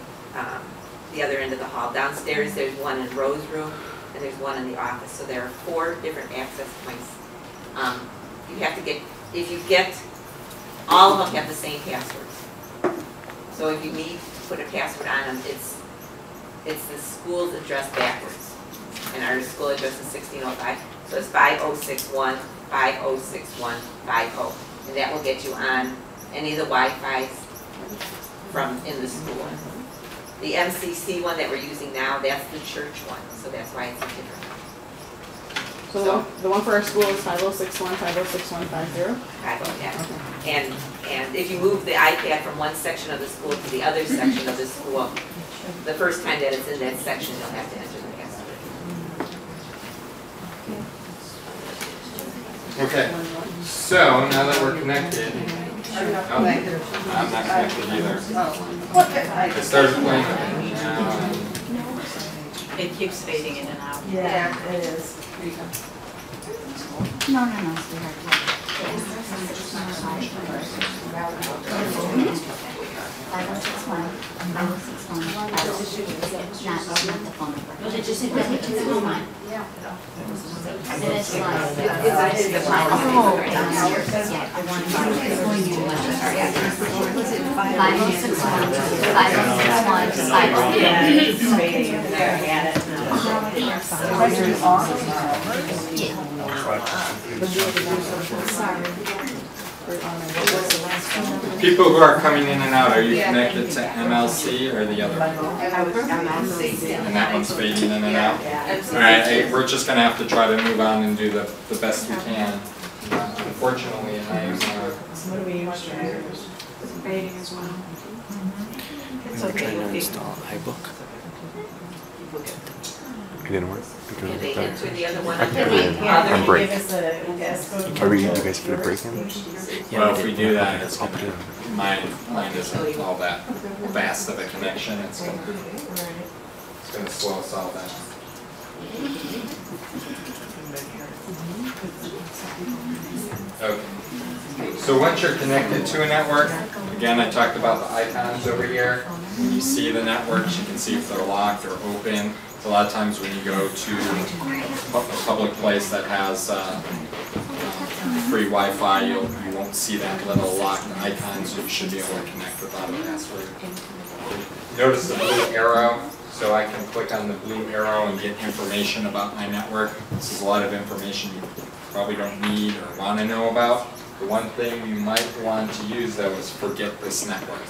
the other end of the hall. Downstairs, there's one in Rose's room, and there's one in the office. So there are 4 different access points. You have to get, if you get, all of them have the same passwords. So if you need to put a password on them, it's the school's address backwards. And our school address is 1605. So it's 5061, 5061, 50. And that will get you on any of the Wi-Fis from in the school. The MCC one that we're using now, that's the church one, so that's why it's a different. So the one for our school is 5061, 506150. Yeah. And if you move the iPad from one section of the school to the other section of the school, the first time that it's in that section, you'll have to enter the password. Okay. So now that we're connected, I'm not connected either. I started playing with it now. It keeps fading in and out. Yeah, it is. No, sweetheart. 5161, 5161, not the phone number. Was it just a And it's like, yeah, I want to buy it. 5061, 5061. People who are coming in and out, are you connected to MLC or the other one? And that one's fading in and out? Alright, we're just going to have to try to move on and do the best we can. Unfortunately, I'm Fading as well. We were trying to install iBook. It didn't work. Yeah, they enter the other one. I can put it in on break. Are you guys put a break in? well, if we do that, it's going to, mine isn't all that fast of a connection. It's going to slow us all down. Okay. So once you're connected to a network, again, I talked about the icons over here. When you see the networks, you can see if they're locked or open. So a lot of times when you go to a public place that has free Wi-Fi, you won't see that little locked icon, so you should be able to connect without a password. Notice the blue arrow, so I can click on the blue arrow and get information about my network. This is a lot of information you probably don't need or want to know about. The one thing you might want to use though is forget this network.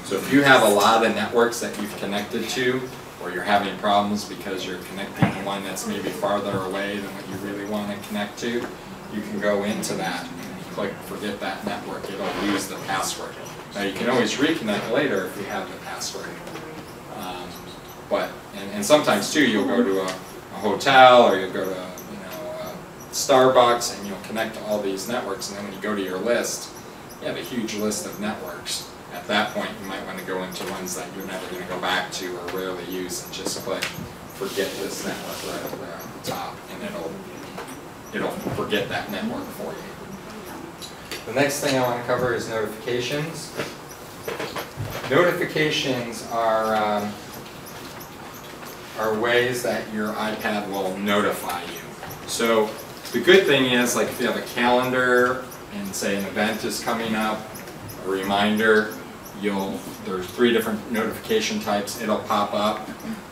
So if you have a lot of networks that you've connected to, or you're having problems because you're connecting to one that's maybe farther away than what you really want to connect to, you can go into that and click forget that network. It'll lose the password. Now you can always reconnect later if you have the password. And sometimes too, you'll go to a hotel or you'll go to Starbucks and you'll connect to all these networks, and then when you go to your list, you have a huge list of networks. At that point, you might want to go into ones that you're never going to go back to or rarely use and just click forget this network right over there on the top, and it'll forget that network for you. The next thing I want to cover is notifications. Notifications are ways that your iPad will notify you. So the good thing is, like if you have a calendar and say an event is coming up, a reminder, there's 3 different notification types, it'll pop up.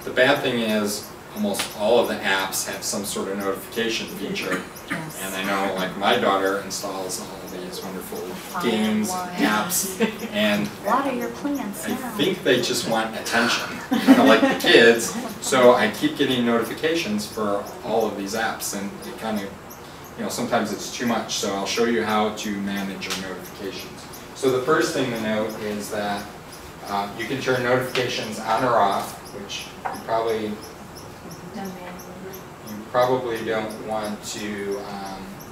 The bad thing is almost all of the apps have some sort of notification feature. And I know like my daughter installs all of these wonderful games, apps, and What are your plans I now? think they just want attention, kind of like the kids. So I keep getting notifications for all of these apps, and it kind of, sometimes it's too much. So I'll show you how to manage your notifications. So the first thing to note is that you can turn notifications on or off, which you probably don't want to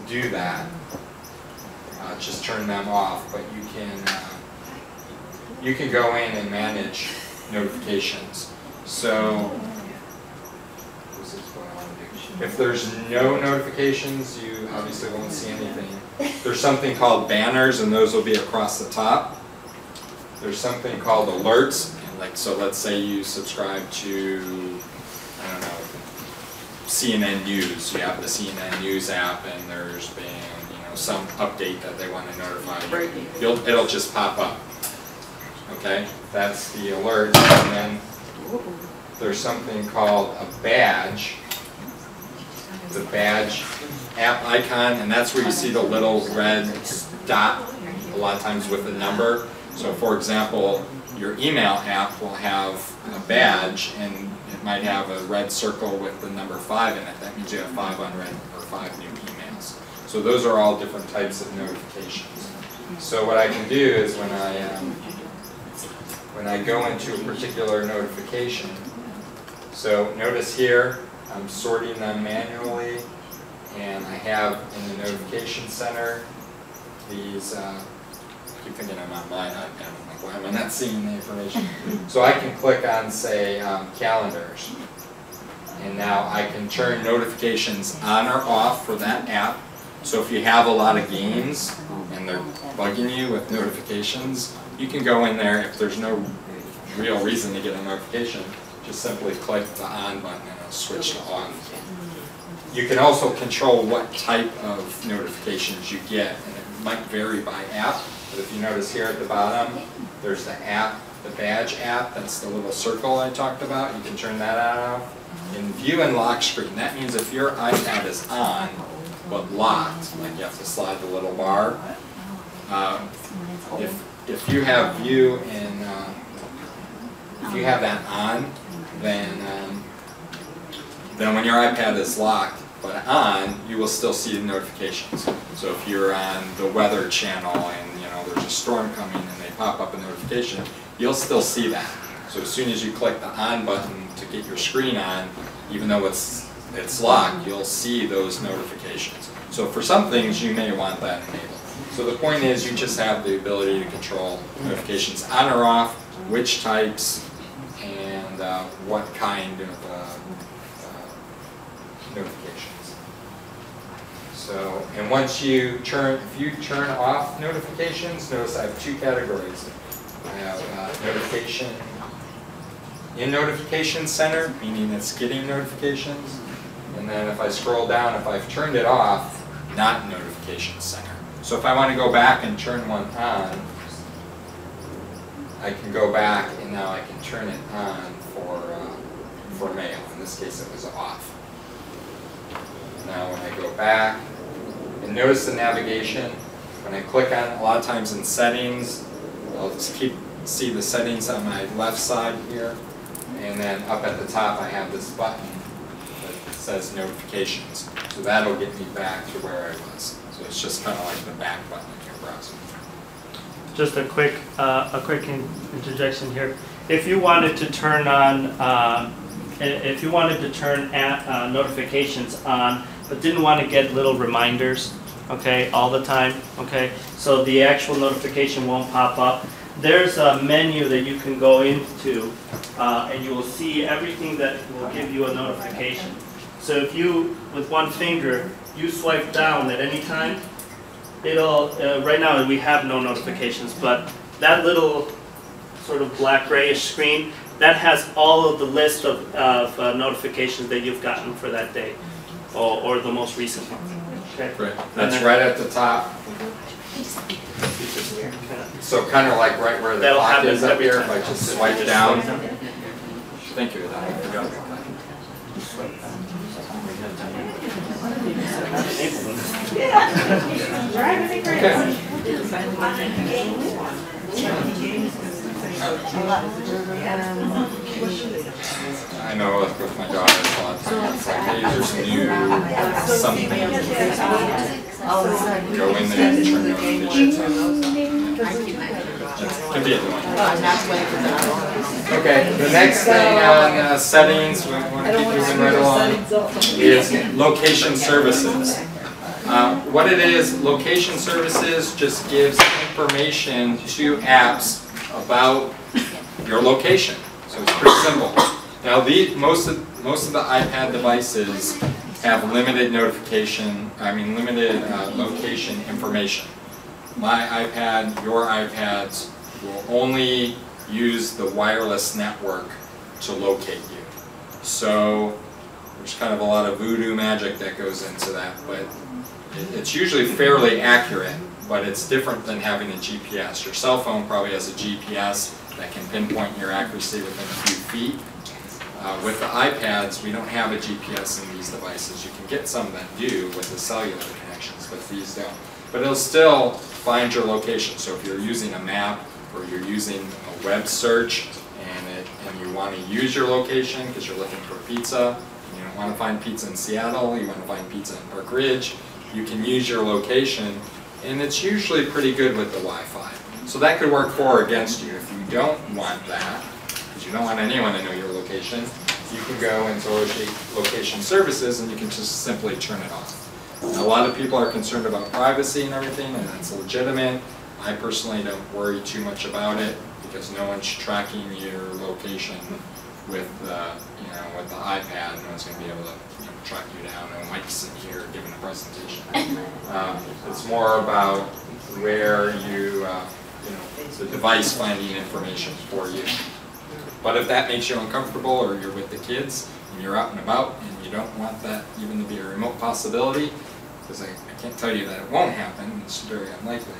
do that. Just turn them off, but you can go in and manage notifications. So if there's no notifications, you obviously won't see anything. There's something called banners, and those will be across the top. There's something called alerts, and so let's say you subscribe to, I don't know, CNN News. You have the CNN News app, and there's been some update that they want to notify you. It'll just pop up. Okay, that's the alert, and then there's something called a badge. The badge app icon, and that's where you see the little red dot, a lot of times with a number. So for example, your email app will have a badge, and it might have a red circle with the number 5 in it. That means you have 5 unread or 5 new emails. So those are all different types of notifications. So what I can do is when I go into a particular notification, so notice here, I'm sorting them manually, and I have in the notification center these, I keep thinking I'm on my iPad, I'm like, why am I not seeing the information? So I can click on, say, calendars, and now I can turn notifications on or off for that app. So if you have a lot of games and they're bugging you with notifications, you can go in there if there's no real reason to get a notification, just simply click the on button and it'll switch to on. You can also control what type of notifications you get, and it might vary by app, but if you notice here at the bottom, there's the app, the badge app, that's the little circle I talked about, you can turn that off. In view and lock screen, that means if your iPad is on, but locked, like you have to slide the little bar, if you have view and if you have that on, then when your iPad is locked but on, you will still see the notifications. So if you're on the weather channel and there's a storm coming and they pop up a notification, you'll still see that. So as soon as you click the on button to get your screen on, even though it's locked, you'll see those notifications. So for some things, you may want that enabled. So the point is, you just have the ability to control notifications on or off, which types, and what kind of notifications. So, and once you if you turn off notifications, notice I have two categories. I have notification in Notification Center, meaning it's getting notifications. And then if I scroll down, if I've turned it off, not Notification Center. So if I want to go back and turn one on, I can go back and now I can turn it on for mail. In this case it was off. Now when I go back, and notice the navigation, when I click on it, a lot of times in settings, I'll just see the settings on my left side here, and then up at the top I have this button that says notifications. So that'll get me back to where I was. So it's just kind of like the back button in your browser. Just a quick interjection here. If you wanted to turn on, notifications on, but didn't want to get little reminders, okay, all the time, okay, so the actual notification won't pop up. There's a menu that you can go into, and you will see everything that will give you a notification. So if you, with one finger, you swipe down at any time, it'll, right now we have no notifications, but that little sort of black grayish screen, that has all of the list of notifications that you've gotten for that day, or the most recent one. Okay. Right. That's right at the top. So kind of like right where the clock is up here, if I just swipe down. Thank you. I forgot about that. I know with my daughter a lot of times, it's like, hey, there's new something. Go in there and turn notifications on. Can be annoying. Okay, the next thing on settings, we want to keep moving right along, is location services. What it is, location services just gives information to apps about your location. So it's pretty simple. Now, most of the iPad devices have limited location information. My iPad, your iPads will only use the wireless network to locate you. So there's kind of a lot of voodoo magic that goes into that, but it's usually fairly accurate, but it's different than having a GPS. Your cell phone probably has a GPS that can pinpoint your accuracy within a few feet. With the iPads, we don't have a GPS in these devices. You can get some that do with the cellular connections, but these don't. But it'll still find your location. So if you're using a map or you're using a web search and you want to use your location because you're looking for pizza, you don't want to find pizza in Seattle, you want to find pizza in Park Ridge, you can use your location, and it's usually pretty good with the Wi-Fi. So that could work for or against you. If you don't want that, because you don't want anyone to know your location, you can go into location services and you can just simply turn it off. Now, a lot of people are concerned about privacy and everything, and that's legitimate. I personally don't worry too much about it because no one's tracking your location with with the iPad. No one's going to be able to track you down. No Mike's sitting here giving a presentation. It's more about where you the device finding information for you. But if that makes you uncomfortable, or you're with the kids and you're out and about and you don't want that even to be a remote possibility, because I can't tell you that it won't happen, it's very unlikely,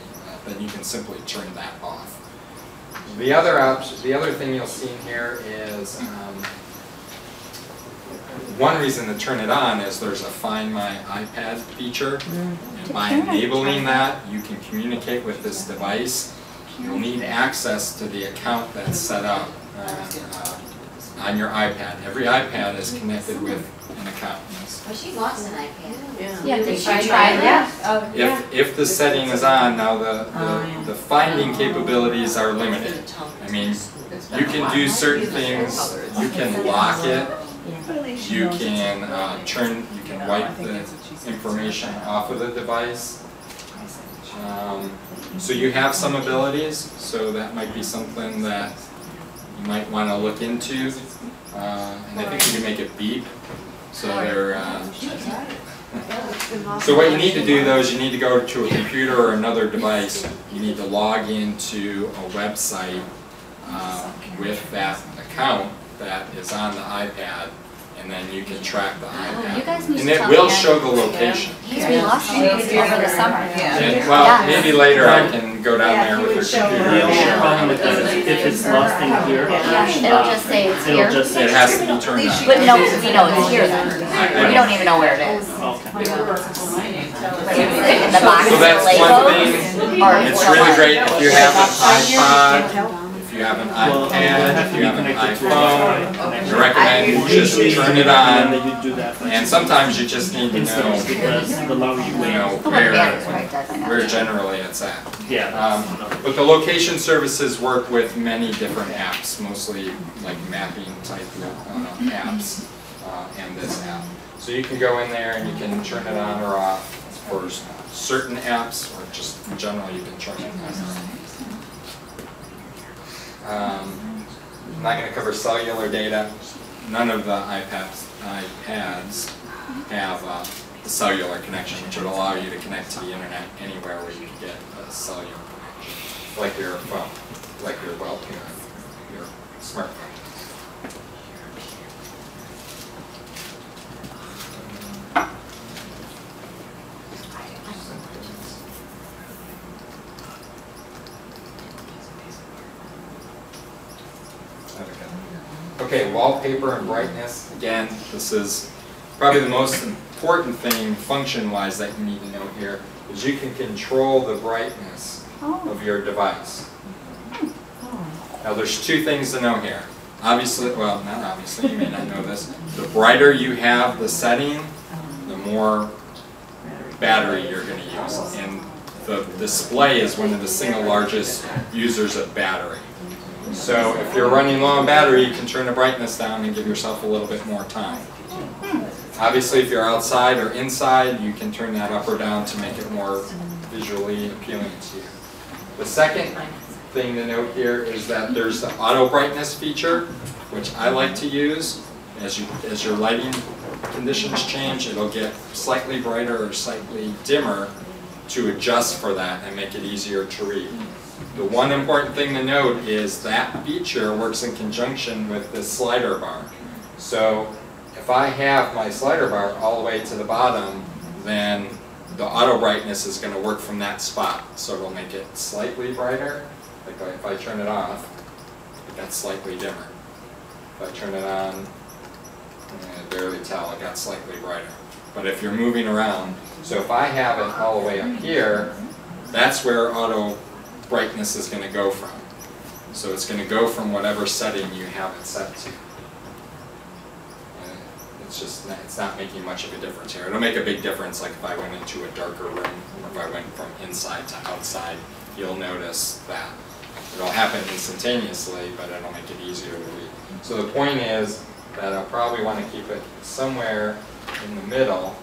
then you can simply turn that off. The other thing you'll see in here is one reason to turn it on is there's a Find My iPad feature, and by enabling that, you can communicate with this device. You'll need access to the account that's set up on your iPad. Every iPad is connected with an account. Well, she wants an iPad. Yeah, Did she try that? If the setting is on, now the finding capabilities are limited. I mean, you can do certain things. You can lock it. You can you can wipe the information off of the device. So you have some abilities, so that might be something that you might want to look into. And I think you can make it beep. So so what you need to do though is you need to go to a computer or another device. You need to log into a website with that account that is on the iPad, and then you can track the iPad. You guys need And to it tell will me. show the location. Because we lost you over the summer. And, well, maybe later I can go down there with the computer. The only problem with that is if it's lost in here, It'll just say it's it'll here. just say It has to be turned on. But no, we know it's here then. We don't even know where it is. Okay. In the box So that's with the one Legos, thing. or It's what? really great if you have an iPod, if you have an Well, iPad, if you have an connected to iPhone. I recommend you just turn it and on. then you do that. And sometimes you just need to know, Because the longer you wait. where generally it's at. Yeah. But the location services work with many different apps, mostly like mapping type apps, and this app. So you can go in there and you can turn it on or off for certain apps, or just in general you can turn it on. I'm not going to cover cellular data. None of the iPads have a cellular connection, which would allow you to connect to the internet anywhere where you can get a cellular connection, like your phone, like your smartphone. Okay, wallpaper and brightness. Again, this is probably the most important thing function-wise that you need to know here, is you can control the brightness of your device. Now there's two things to know here. Obviously, well, not obviously, you may not know this. The brighter you have the setting, the more battery you're going to use. And the display is one of the single largest users of battery. So if you're running low on battery, you can turn the brightness down and give yourself a little bit more time. Obviously, if you're outside or inside, you can turn that up or down to make it more visually appealing to you. The second thing to note here is that there's the auto brightness feature, which I like to use. As your lighting conditions change, it'll get slightly brighter or slightly dimmer to adjust for that and make it easier to read. The one important thing to note is that feature works in conjunction with the slider bar. So if I have my slider bar all the way to the bottom, then the auto brightness is going to work from that spot. So it'll make it slightly brighter. Like if I turn it off, it got slightly dimmer. If I turn it on, I can barely tell, it got slightly brighter. But if you're moving around, so if I have it all the way up here, that's where auto brightness is going to go from. So it's going to go from whatever setting you have it set to. And it's not making much of a difference here. It'll make a big difference like if I went into a darker room, or if I went from inside to outside, you'll notice that. It'll happen instantaneously, but it'll make it easier to read. So the point is that I'll probably want to keep it somewhere in the middle,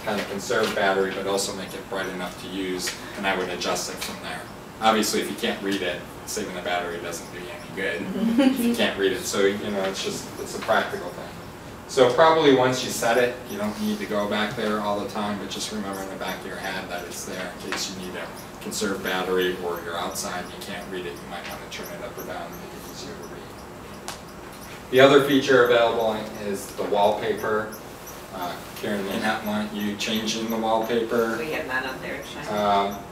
kind of conserve battery, but also make it bright enough to use, and I would adjust it from there. Obviously, if you can't read it, saving the battery doesn't do you any good if you can't read it. So, it's a practical thing. So probably once you set it, you don't need to go back there all the time, but just remember in the back of your head that it's there in case you need to conserve battery or you're outside and you can't read it, you might want to turn it up or down to make it easier to read. The other feature available is the wallpaper. Karen may not want you changing the wallpaper. We have none up there.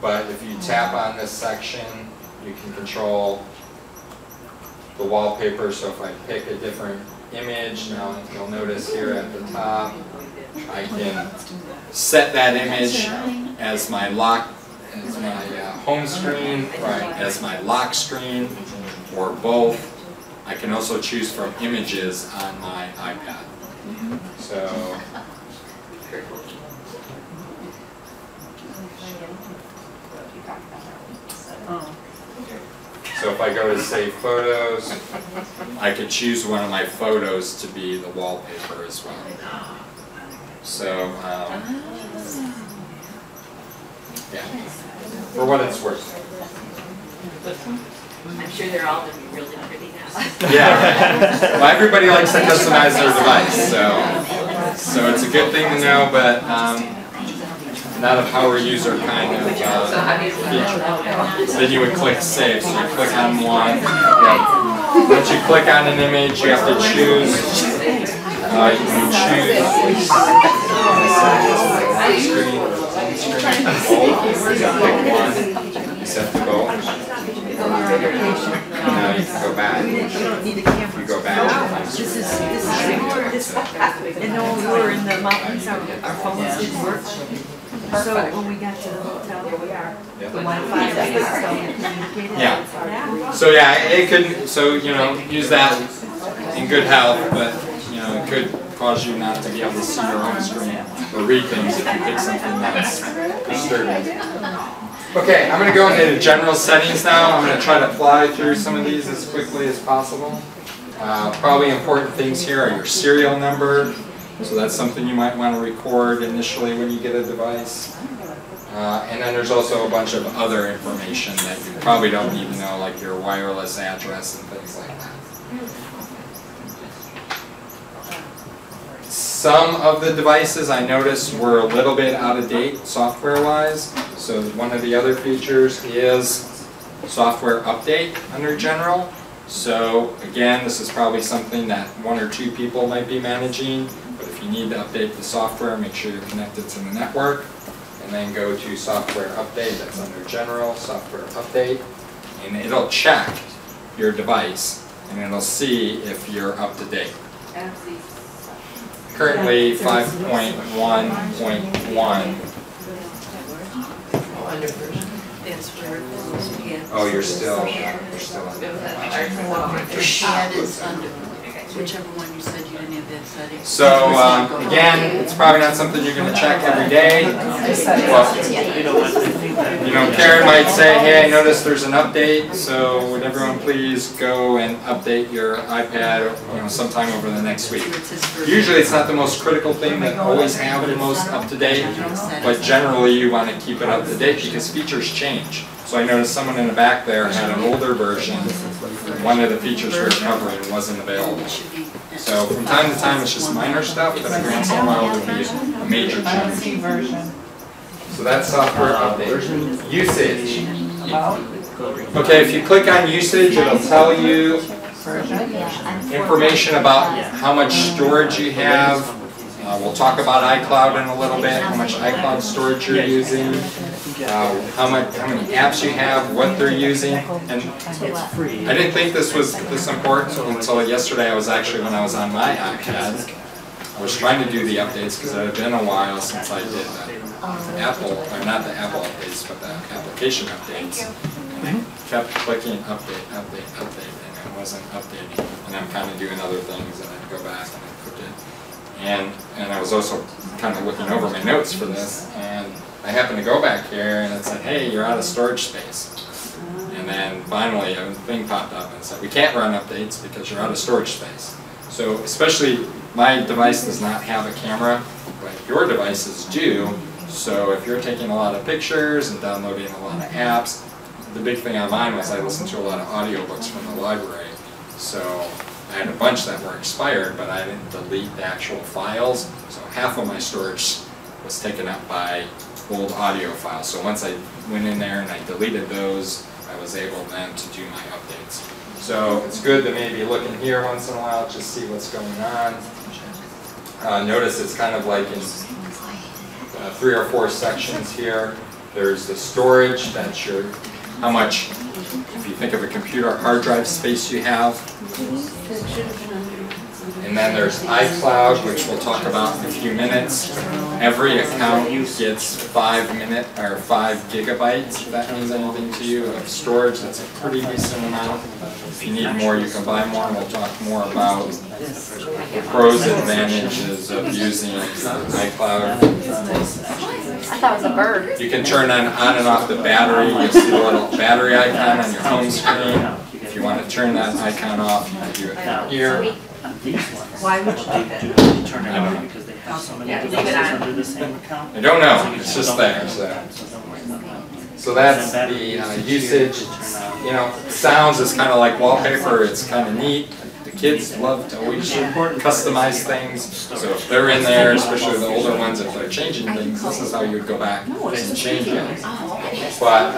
But if you tap on this section, you can control the wallpaper. So if I pick a different image, now you'll notice here at the top, I can set that image as my home screen, or as my lock screen, or both. I can also choose from images on my iPad. So. So if I go to save photos, I could choose one of my photos to be the wallpaper as well. So, yeah, for what it's worth. I'm sure they're all going to be really pretty now. Yeah, well, everybody likes to customize their device, so it's a good thing to know, but not a power user kind of feature. Then you would click save, so you click on one. Yeah. Once you click on an image, you have to choose. You can choose pick one, you set the goal. Now you can go back. If you go back, This is and no, we were in the mountains, our phones didn't work. So when we got to the hotel, here we are. The Wi-Fi communicated. Yeah. So yeah, it could. So use that in good health, but it could cause you not to be able to see your own screen or read things if you pick something that's disturbing. Okay, I'm going to go into the general settings now. I'm going to try to fly through some of these as quickly as possible. Probably important things here are your serial number. So that's something you might want to record initially when you get a device. And then there's also a bunch of other information that you probably don't need to know, like your wireless address and things like that. Some of the devices I noticed were a little bit out of date software-wise. So one of the other features is software update under General. So again, this is probably something that 1 or 2 people might be managing. But if you need to update the software, make sure you're connected to the network. And then go to software update, that's under General, software update. And it'll check your device and it'll see if you're up to date. Currently 5.1.1. Oh, you're still on Whichever one you said you didn't have that setting. So again, it's probably not something you're going to check every day. Well, Karen might say, hey, I noticed there's an update, so would everyone please go and update your iPad sometime over the next week. Usually it's not the most critical thing that always have it most up to date, but generally you want to keep it up to date because features change. So I noticed someone in the back there had an older version. One of the features we were covering wasn't available. So from time to time it's just minor stuff, but every once in a while there'll be a major change. So that's software update. Usage. Okay, if you click on usage, it'll tell you information about how much storage you have. We'll talk about iCloud in a little bit, how much iCloud storage you're using, how many apps you have, what they're using. And I didn't think this was this important until yesterday. When I was on my iPad, I was trying to do the updates because it had been a while since I did the Apple, or not the Apple updates, but the application updates. And I kept clicking update, update, update, and it wasn't updating. And I'm kind of doing other things, and I'd go back and I'd click it. And I was also kind of looking over my notes for this, and I happened to go back here, and it said, hey, you're out of storage space. And then finally a thing popped up and said, we can't run updates because you're out of storage space. So especially, my device does not have a camera, but your devices do. So if you're taking a lot of pictures and downloading a lot of apps, the big thing on mine was I listened to a lot of audiobooks from the library. So I had a bunch that were expired, but I didn't delete the actual files, so half of my storage was taken up by old audio files. So once I went in there and I deleted those, I was able then to do my updates. So it's good to maybe look in here once in a while, just see what's going on. Notice it's kind of like in 3 or 4 sections here. There's the storage, that's your, how much, if you think of a computer, hard drive space you have. And then there's iCloud, which we'll talk about in a few minutes. Every account gets 5 gigabytes, if that means anything to you, of storage. That's a pretty decent amount. If you need more, you can buy more, and we'll talk more about the pros and advantages of using iCloud. I thought it was a bird. You can turn on and off the battery. You'll see the little battery icon on your home screen. If you want to turn that icon off, you can do it here. Why would you do that? Turn it on because they have so many devices under the same account. I don't know. It's just there. So that's the usage. You know, sounds is kind of like wallpaper. It's kind of neat. The kids love to always customize things. So if they're in there, especially the older ones, if they're changing things, this is how you would go back and change it. But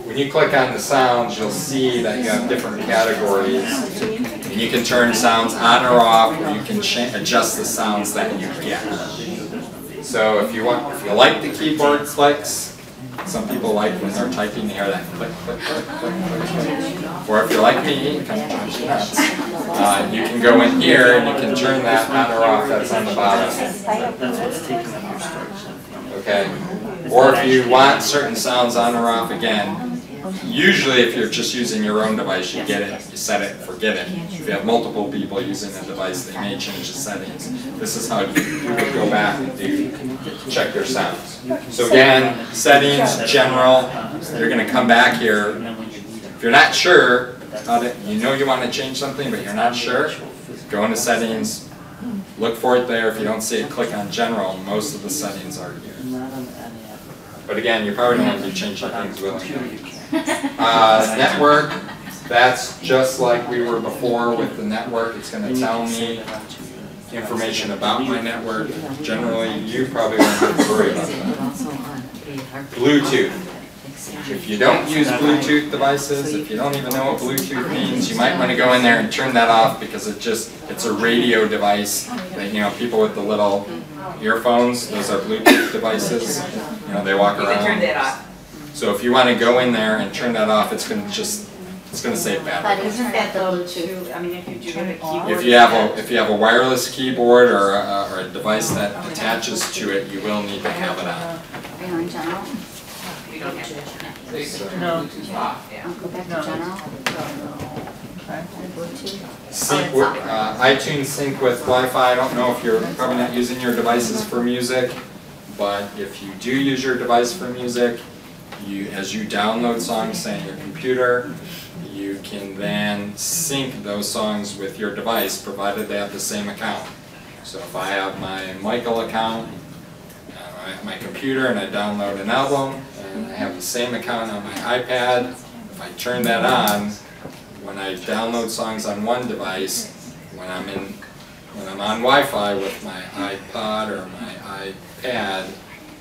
when you click on the sounds, you'll see that you have different categories. And you can turn sounds on or off, or you can adjust the sounds that you get. So if you like the keyboard clicks, some people like when they're typing to hear that click, click, click, click, click, click. Or if you're like me, you can go in here and you can turn that on or off. That's on the bottom. That's what's taking up your storage. Okay. Or if you want certain sounds on or off, again, usually if you're just using your own device, you get it, you set it, forget it. If you have multiple people using a device, they may change the settings. This is how you would go back and check your sounds. So again, settings, general, you're going to come back here. If you're not sure, you know you want to change something, but you're not sure, go into settings, look for it there. If you don't see it, click on general. Most of the settings are here. But again, you probably don't want to be changing things willingly. Network, that's just like we were before with the network. It's going to tell me information about my network. Generally, you probably won't have to worry about that. Bluetooth. If you don't use Bluetooth devices, if you don't even know what Bluetooth means, you might want to go in there and turn that off because it's a radio device that, you know, people with the little earphones, those are Bluetooth devices. You know, they walk around. You can turn that off. So if you want to go in there and turn that off, it's going to save battery. But isn't that the Bluetooth? I mean, if you do get a keyboard. If you have a wireless keyboard or a device that attaches to it, you will need to have it on. Are you in general? We don't have to. No. I'll go back to general. Sync with, iTunes sync with Wi-Fi. I don't know if you're probably not using your devices for music, but if you do use your device for music, as you download songs, say on your computer, you can then sync those songs with your device, provided they have the same account. So if I have my Michael account, I have my computer, and I download an album, and I have the same account on my iPad, if I turn that on, when I download songs on one device, when I'm on Wi-Fi with my iPod or my iPad,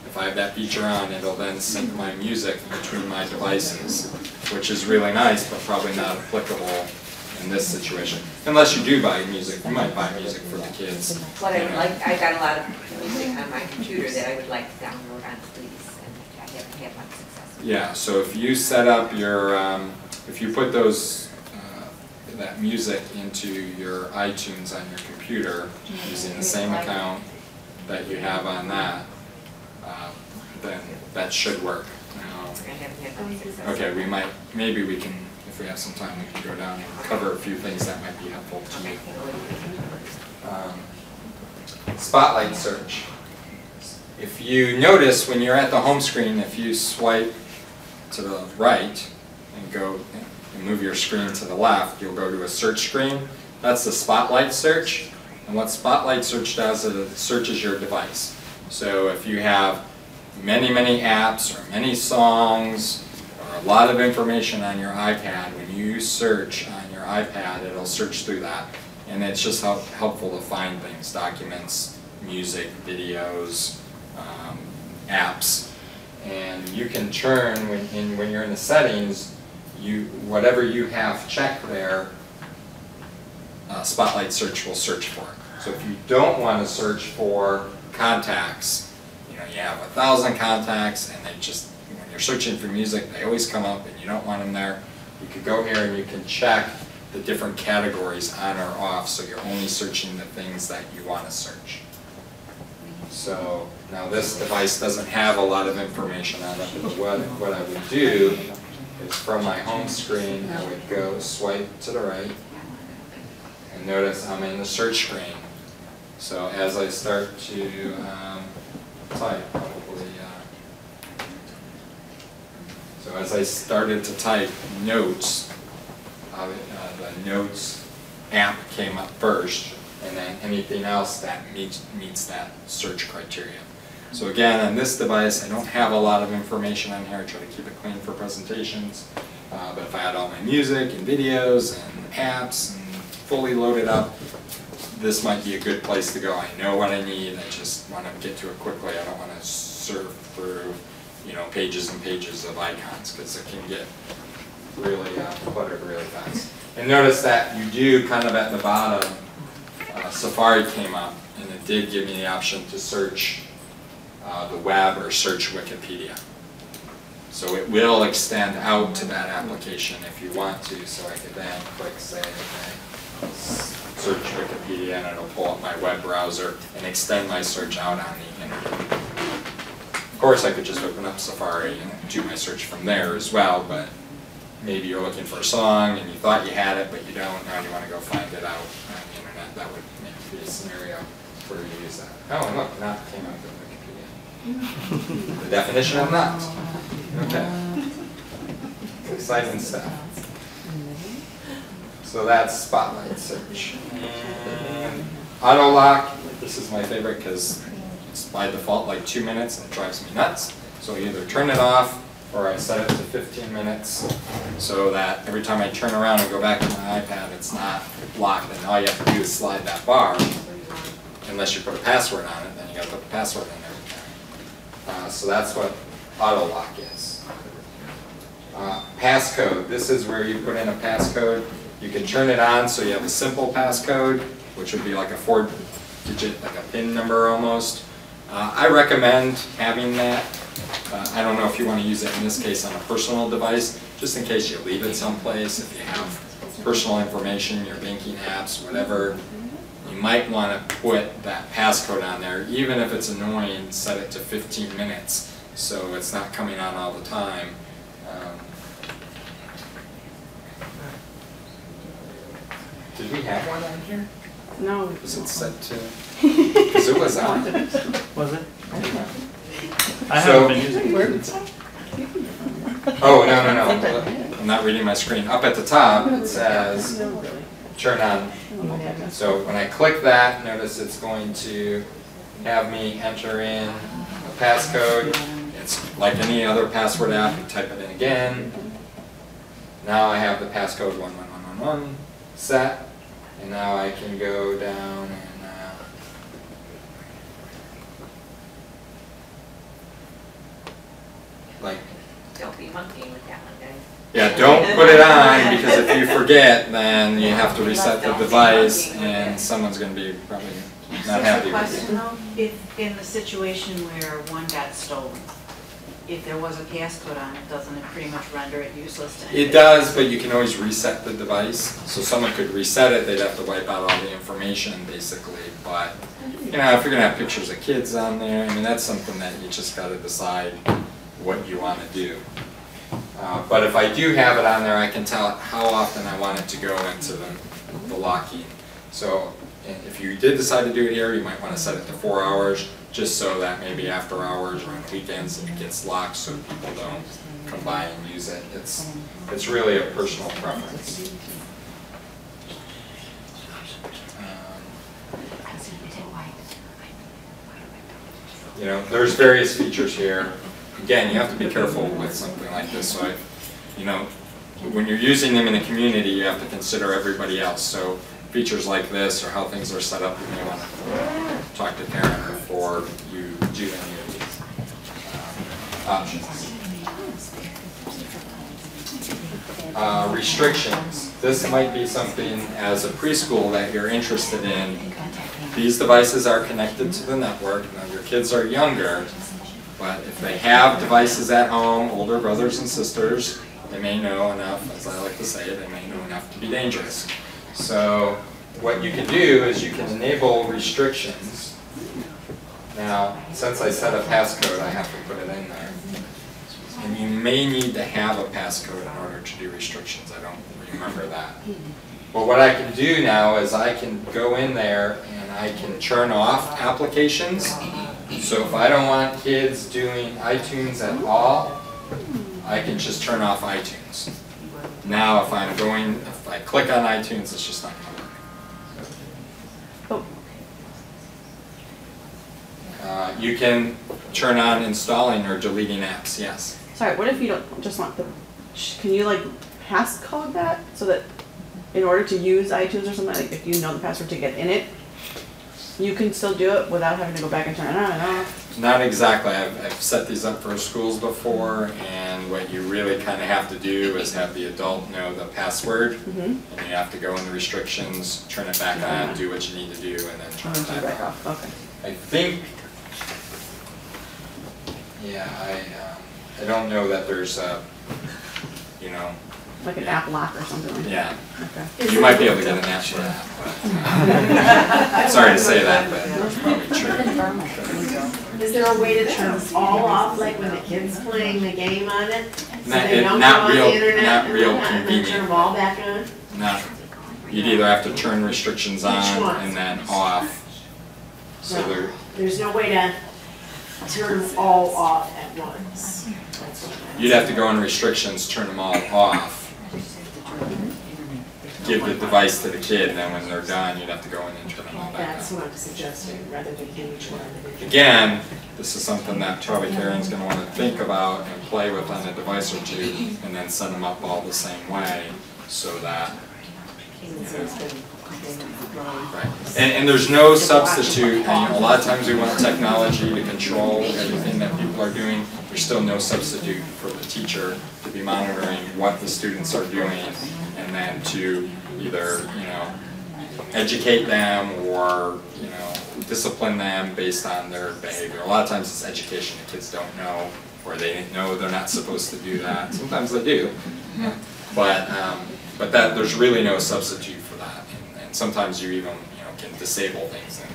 if I have that feature on, it'll then sync my music between my devices, which is really nice, but probably not applicable in this situation. Unless you do buy music, you might buy music for the kids. What I would like, I got a lot of music on my computer that I would like to download on Please, and I haven't had much success. Yeah, so if you set up your, if you put that music into your iTunes on your computer using the same account that you have on that, then that should work. Okay, maybe we can, if we have some time, we can go down and cover a few things that might be helpful to you. Spotlight search. If you notice when you're at the home screen, if you swipe to the right and go and move your screen to the left, you'll go to a search screen. That's the spotlight search. And what spotlight search does is it searches your device. So if you have many apps or many songs or a lot of information on your iPad, when you search on your iPad, it'll search through that. and it's just helpful to find things, documents, music, videos, apps. And you can turn, when you're in the settings, whatever you have checked there, Spotlight Search will search for. So if you don't want to search for contacts, you have 1,000 contacts and they just, when you're searching for music, they always come up and you don't want them there. You could go here and you can check the different categories on or off, so you're only searching the things that you want to search. So now this device doesn't have a lot of information on it, but what I would do is from my home screen, I would go swipe to the right, and notice I'm in the search screen. So as I start to type, probably, so as I started to type notes, the notes app came up first, and then anything else that meets that search criteria. So again, on this device, I don't have a lot of information on here. I try to keep it clean for presentations. But if I had all my music and videos and apps and fully loaded up, this might be a good place to go. I know what I need. I just want to get to it quickly. I don't want to surf through, pages and pages of icons, because it can get really cluttered really fast. And notice that you do kind of at the bottom, Safari came up, and it did give me the option to search the web or search Wikipedia. So it will extend out to that application if you want to, so I could then click, say, okay, search Wikipedia, and it'll pull up my web browser and extend my search out on the internet. Of course, I could just open up Safari and do my search from there as well, but maybe you're looking for a song and you thought you had it, but you don't, now you want to go find it out on the internet. That would maybe be a scenario where you use that. Oh, and look, not came up in Wikipedia. The definition of not. Okay. Exciting stuff. So that's Spotlight Search. And Auto Lock, this is my favorite because it's by default like 2 minutes and it drives me nuts. So I either turn it off or I set it to 15 minutes so that every time I turn around and go back to my iPad, it's not locked, and all you have to do is slide that bar. Unless you put a password on it, then you got to put the password in every time. So that's what Auto Lock is. Passcode, this is where you put in a passcode. You can turn it on so you have a simple passcode, which would be like a 4-digit, like a PIN number almost. I recommend having that. I don't know if you want to use it in this case on a personal device, just in case you leave it someplace. If you have personal information, your banking apps, whatever, you might want to put that passcode on there. Even if it's annoying, set it to 15 minutes so it's not coming on all the time. Did we have one on here? No. Was it set to? Because it was on. Was it? I haven't been using it. Oh, no. I'm not reading my screen. Up at the top, it says turn on. So when I click that, notice it's going to have me enter in a passcode. It's like any other password app. You type it in again. Now I have the passcode 11111 set. And now I can go down and Don't be monkeying with that one, guys. yeah, don't put it on, because if you forget, then you have to reset the device, and someone's going to be probably not happy with you. If in the situation where one got stolen, if there was a passcode on it, doesn't it pretty much render it useless to anybody? It does, but you can always reset the device. So someone could reset it, they'd have to wipe out all the information basically. But if you're going to have pictures of kids on there, I mean, that's something that you just got to decide what you want to do. But if I do have it on there, I can tell how often I want it to go into the locking. So if you did decide to do it here, you might want to set it to 4 hours, just so that maybe after hours or on weekends it gets locked so people don't come by and use it. It's really a personal preference. There's various features here. Again, you have to be careful with something like this. So when you're using them in the community, you have to consider everybody else. So features like this or how things are set up, you may want to talk to Karen before you do any of these options. Restrictions. This might be something as a preschool that you're interested in. These devices are connected to the network. Now your kids are younger, but if they have devices at home, older brothers and sisters, they may know enough, as I like to say, they may know enough to be dangerous. So what you can do is you can enable restrictions. Now, since I set a passcode, I have to put it in there. And you may need to have a passcode in order to do restrictions. I don't remember that. But what I can do now is I can go in there and I can turn off applications. So if I don't want kids doing iTunes at all, I can just turn off iTunes. Now if I click on iTunes, it's just not going to work. You can turn on installing or deleting apps, yes. Sorry, what if you don't just want the, can you like passcode that so that in order to use iTunes or something, like if you know the password to get in it, you can still do it without having to go back and turn it on and off? Not exactly. I've set these up for schools before, and what you really kind of have to do is have the adult know the password, and you have to go in the restrictions, turn it back on, do what you need to do, and then turn it back off. Okay. I think, yeah, I don't know that there's a, you know, like an app lock or something like that. Yeah. Okay. You might be able to get an app for that, but sorry to say that, but that's probably true. Is there a way to turn them all off, like when the kid's playing the game on it? So Not, they don't not go real, on the internet not real and then convenient. turn them all back on? No. You'd either have to turn restrictions on and then off. So No. There's no way to turn them all off at once. you'd have to go in restrictions, turn them all off. Give the device to the kid, and then when they're done, you'd have to go in and turn them all back That's on. what I'm suggesting, rather than each one. Again, this is something that probably Karen's going to want to think about and play with on a device or two, and then set them up all the same way, so that, you know, right. And there's no substitute, and a lot of times we want technology to control everything that people are doing. There's still no substitute for the teacher to be monitoring what the students are doing, and then to either, you know, educate them or, you know, discipline them based on their behavior. A lot of times it's education. The kids don't know, or they didn't know they're not supposed to do that. Sometimes they do, but that there's really no substitute for that. And sometimes you even, you know, can disable things. And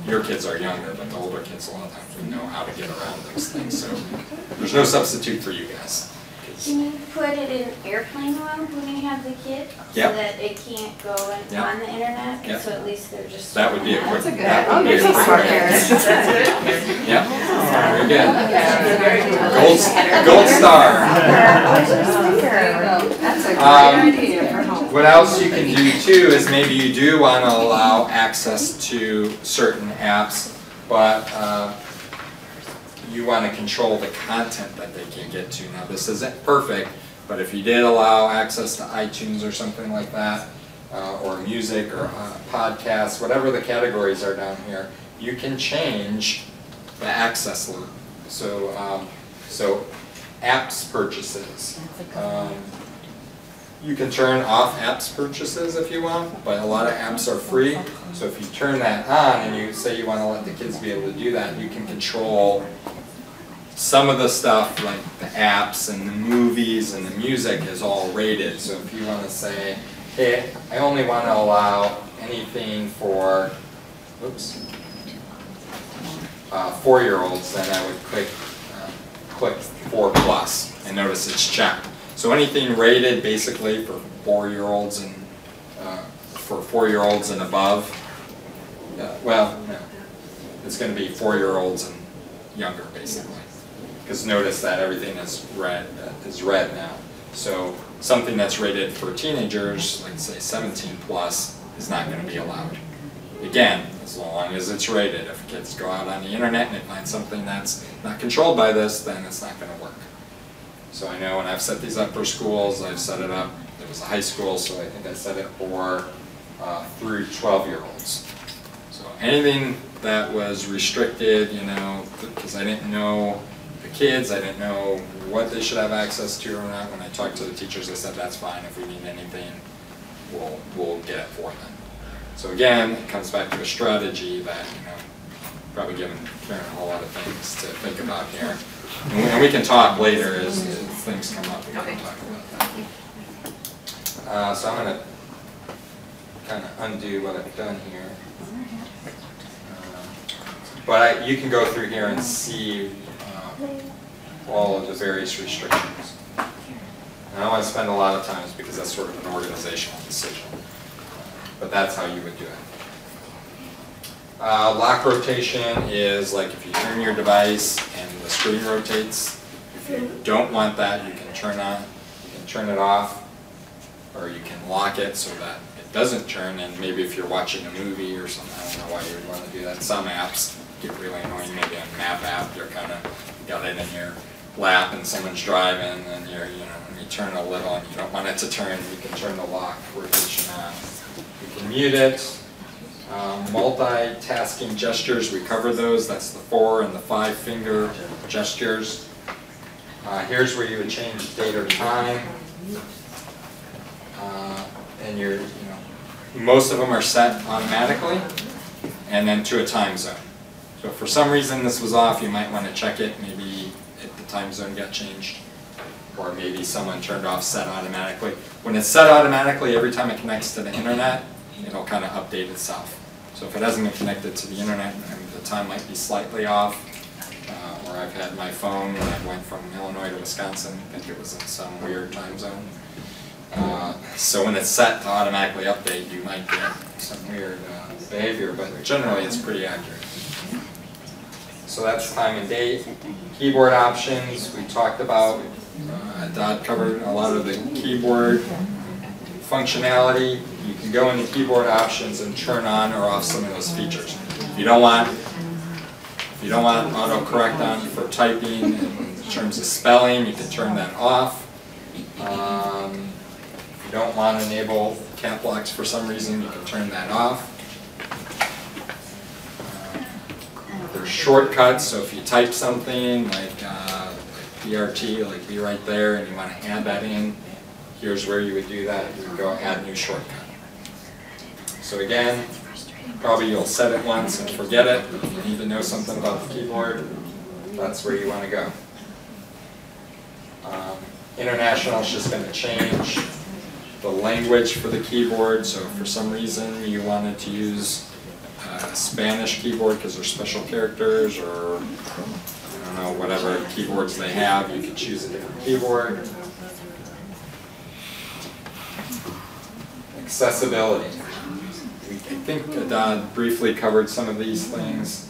your kids are younger, but the older kids a lot of times we know how to get around those things. So there's no substitute for you guys. Can you put it in airplane mode when you have the kid? Yep. So that it can't go on the internet? Yep. So at least they're just... That would be a quick... That's a good... That would be a quick Yep. Very good. Gold star. That's a great idea for home. What else you can do too is maybe you do want to allow access to certain apps, but you want to control the content that they can get to. Now this isn't perfect, but if you did allow access to iTunes or something like that, or music or podcasts, whatever the categories are down here, you can change the access loop. So, so apps purchases. You can turn off apps purchases if you want, but a lot of apps are free. So if you turn that on and you say you want to let the kids be able to do that, you can control some of the stuff like the apps and the movies and the music is all rated. So if you want to say, hey, I only want to allow anything for, oops, 4-year-olds, then I would click 4+ and notice it's checked. So anything rated basically for 4-year-olds and for 4-year-olds and above, well, no, it's going to be 4-year-olds and younger basically. Because notice that everything is red now. So something that's rated for teenagers, like say 17+, is not going to be allowed. Again, as long as it's rated. If kids go out on the internet and they find something that's not controlled by this, then it's not going to work. So I know when I've set these up for schools, I've set it up, it was a high school, so I think I set it for through 12-year-olds. So anything that was restricted, you know, because I didn't know the kids, I didn't know what they should have access to or not. When I talked to the teachers, they said that's fine. If we need anything, we'll get it for them. So again, it comes back to a strategy that, you know, probably giving Karen a whole lot of things to think about here. And we can talk later as things come up. We can talk about that. So I'm going to kind of undo what I've done here. But you can go through here and see all of the various restrictions. And I don't want to spend a lot of time because that's sort of an organizational decision. But that's how you would do it. Lock rotation is like if you turn your device and the screen rotates. If you don't want that, you can turn it off, or you can lock it so that it doesn't turn. And maybe if you're watching a movie or something, I don't know why you would want to do that. Some apps get really annoying. Maybe a map app, you're kind of got it in your lap and someone's driving, and you turn a little and you don't want it to turn. You can turn the lock rotation on. You can mute it. Multitasking gestures, we covered those. That's the 4 and the 5 finger gestures. Here's where you would change date or time. And most of them are set automatically, and then to a time zone. So if for some reason this was off, you might want to check it. Maybe if the time zone got changed, or maybe someone turned off set automatically. When it's set automatically, every time it connects to the internet, it'll kind of update itself. So if it hasn't been connected to the internet, the time might be slightly off. Or I've had my phone when I went from Illinois to Wisconsin, I think it was in some weird time zone. So when it's set to automatically update, you might get some weird behavior, but generally it's pretty accurate. So that's time and date. Keyboard options, we talked about. Dodd covered a lot of the keyboard functionality. You can go into keyboard options and turn on or off some of those features. If you don't want autocorrect on for typing in terms of spelling, you can turn that off. If you don't want to enable cap locks for some reason, you can turn that off. There's shortcuts, so if you type something like BRT, like be right there, and you want to add that in, here's where you would do that. You would go add new shortcut. So again, probably you'll set it once and forget it. If you need to know something about the keyboard, that's where you want to go. International is just going to change the language for the keyboard. So if for some reason you wanted to use a Spanish keyboard because there's special characters, or I don't know, whatever keyboards they have, you could choose a different keyboard. Accessibility. I think Dodd briefly covered some of these things.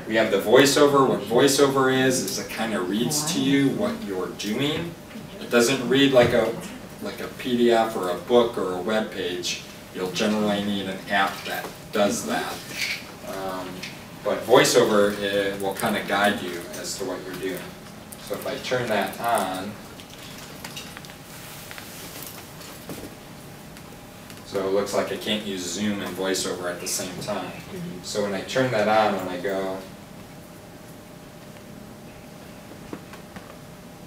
We have the voiceover. What voiceover is it kind of reads to you what you're doing. It doesn't read like a PDF or a book or a web page. You'll generally need an app that does that. But voiceover, it will kind of guide you as to what you're doing. So if I turn that on, so it looks like I can't use Zoom and VoiceOver at the same time. So when I turn that on, when I go,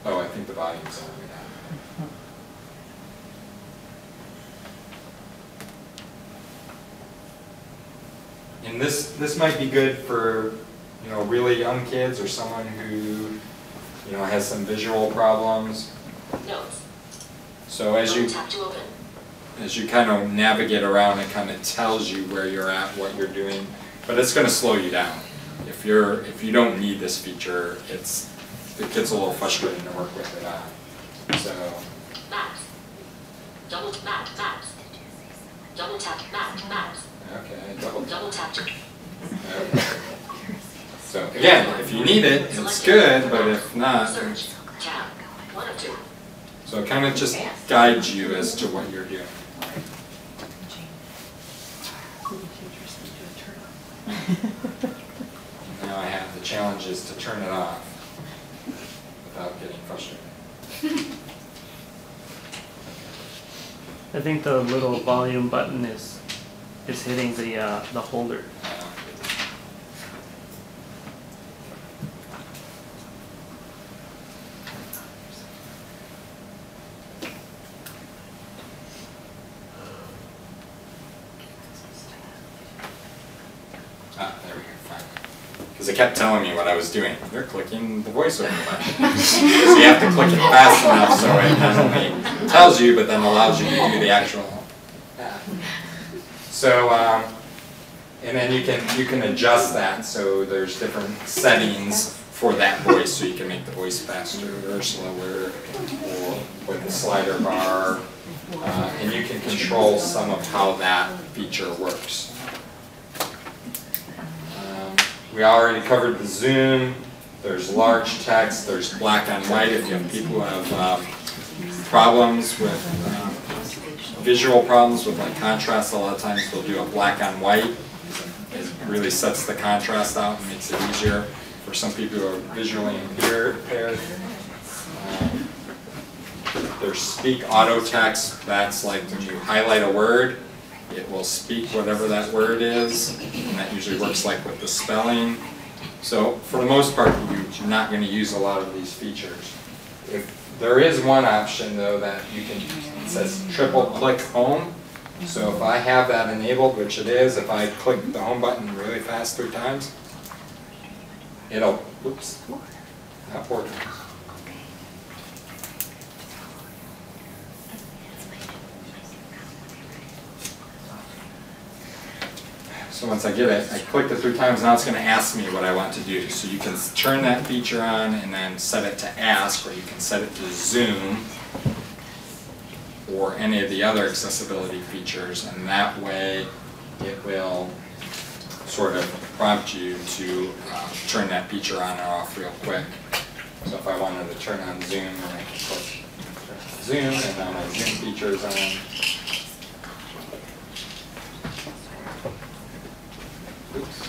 oh, I think the volume's on now. And this might be good for really young kids or someone who has some visual problems. Notes. So as you kind of navigate around, it kind of tells you where you're at, what you're doing, but it's going to slow you down. If you don't need this feature, it gets a little frustrating to work with it on. So maps. Double maps. Double tap maps. Okay, double tap. Okay. So again, if you need it, it's good, but if not, Search. Tab. 1 of 2. so it kind of just guides you as to what you're doing. Now I have the challenge is to turn it off without getting frustrated. I think the little volume button is is hitting the holder. There we go, fine. Because it kept telling me what I was doing. You're clicking the voiceover button. So you have to click it fast enough so it not only tells you, but then allows you to do the actual. So, and then you can adjust that. So there's different settings for that voice. So you can make the voice faster or slower, or with the slider bar, and you can control some of how that feature works. We already covered the zoom. There's large text. There's black and white. If you have people who have problems with visual problems with like contrast, a lot of times they'll do a black and white. It really sets the contrast out and makes it easier for some people who are visually impaired. There's speak auto text. That's like when you highlight a word, it will speak whatever that word is, and that usually works like with the spelling. So for the most part, you're not going to use a lot of these features. There is one option though that you can, it says triple click home. So if I have that enabled, which it is, if I click the home button really fast 3 times, it'll, whoops, not 4 times. So once I get it, I clicked it 3 times, now it's going to ask me what I want to do. So you can turn that feature on and then set it to ask, or you can set it to zoom, or any of the other accessibility features, and that way it will sort of prompt you to turn that feature on or off real quick. So if I wanted to turn on zoom, then I can click zoom, and now my zoom feature is on. Oops.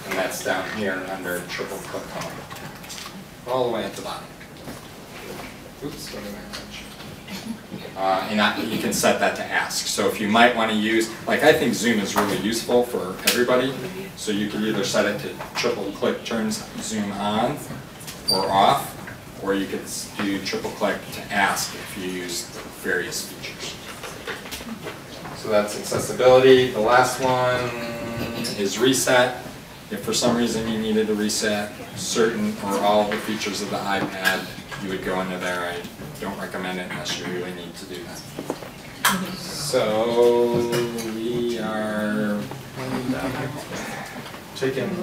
And that's down here under triple click home. All the way at the bottom. Oops, what did I touch? And you can set that to ask. So if you might want to use, like I think Zoom is really useful for everybody. So you can either set it to triple click turns Zoom on or off, or you could do triple click to ask if you use the various features. So that's accessibility. The last one is reset. If for some reason you needed to reset certain or all the features of the iPad, you would go into there. I don't recommend it unless you really need to do that. So we are taking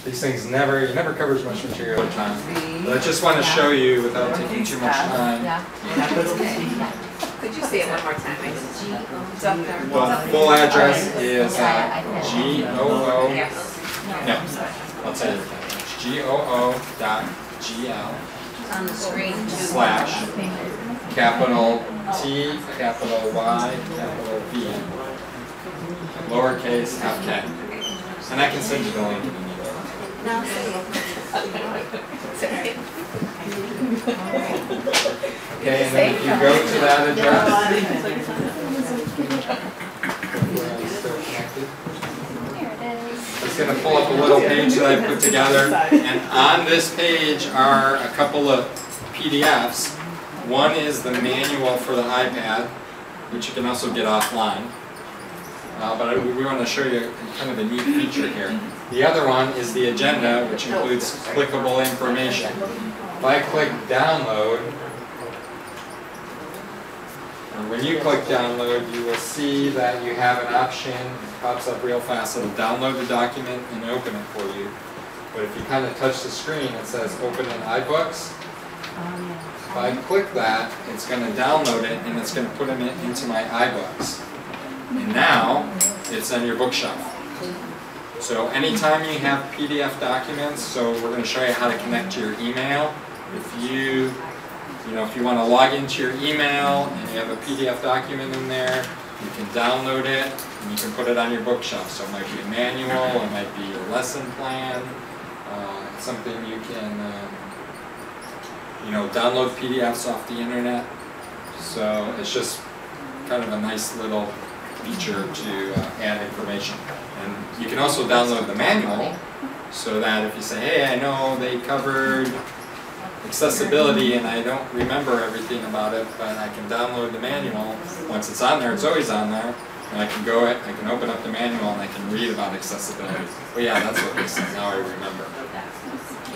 these things you never cover as much material at a time. But I just want to show you without taking too much time. Could you say it one more time? It's up there. The full address is GOO. No, I'll tell you. GOO.gl On the screen. / capital T, capital Y, capital V, lowercase f(k). And I can send you the link if you need it. No. Okay, and then if you go to that address, it's going to pull up a little page that I put together, and on this page are a couple of PDFs. One is the manual for the iPad, which you can also get offline. But we want to show you kind of a neat feature here. The other one is the agenda, which includes clickable information. If I click download, and when you click download, you will see that you have an option. It pops up real fast. It'll download the document and open it for you. But if you kind of touch the screen, it says open in iBooks. If I click that, it's going to download it and it's going to put it into my iBooks. And now it's on your bookshelf. So anytime you have PDF documents, so we're going to show you how to connect to your email. If you want to log into your email and you have a PDF document in there, you can download it and you can put it on your bookshelf. So it might be a manual, it might be your lesson plan, it's something you download PDFs off the internet. So it's just kind of a nice little feature to add information. And you can also download the manual so that if you say, hey, I know they covered accessibility and I don't remember everything about it, but I can download the manual. Once it's on there, it's always on there. And I can open up the manual and I can read about accessibility. Oh yeah, that's what they said, now I remember.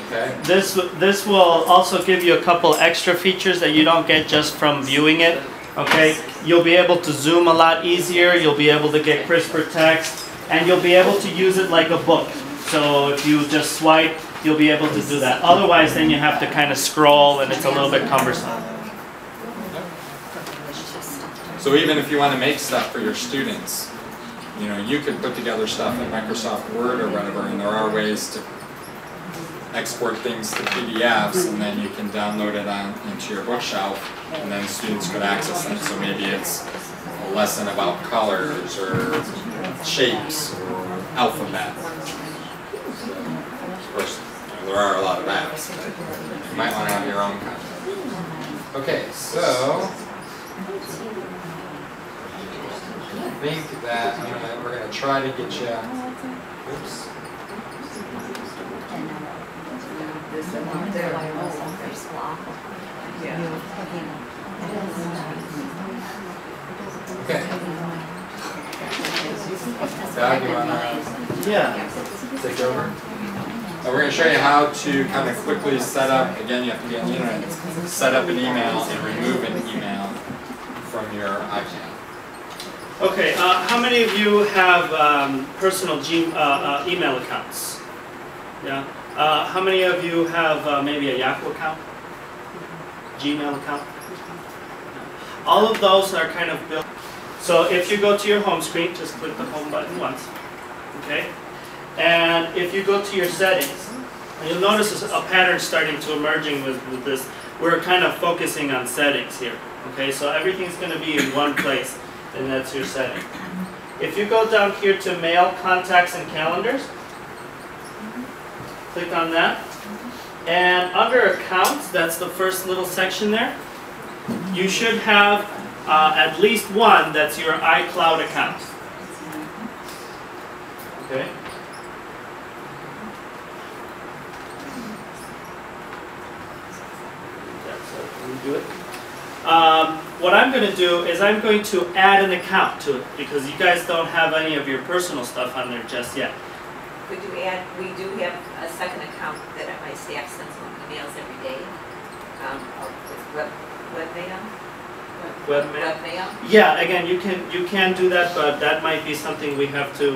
Okay. This will also give you a couple extra features that you don't get just from viewing it. Okay, you'll be able to zoom a lot easier, you'll be able to get crisper text, and you'll be able to use it like a book. So if you just swipe, you'll be able to do that. Otherwise, then you have to kind of scroll and it's a little bit cumbersome. So even if you want to make stuff for your students, you could put together stuff in Microsoft Word or whatever, and there are ways to export things to PDFs, and then you can download it into your bookshelf, and then students could access them. So maybe it's a lesson about colors or shapes or alphabet. So, of course, there are a lot of apps, but you might want to have your own kind. Okay, so I think that we're going to try to get you. Oops. Okay. Doug, you want to take over? We're going to show you how to kind of quickly set up, again you have to be on the internet, set up an email and remove an email from your iPad. Okay, how many of you have personal email accounts? Yeah. How many of you have maybe a Yahoo account? Gmail account? All of those are kind of built. So if you go to your home screen, just click the home button once. Okay? And if you go to your settings, you'll notice a pattern starting to emerging with this. We're kind of focusing on settings here. Okay, so everything's going to be in one place, and that's your setting. If you go down here to Mail, Contacts, and Calendars, click on that. And under Accounts, that's the first little section there, you should have at least one that's your iCloud account. Okay? Do it. What I'm going to do is I'm going to add an account to it because you guys don't have any of your personal stuff on there just yet. Could you add, we do have a second account that my staff sends them emails every day. Webmail? Yeah, again, you can do that, but that might be something we have to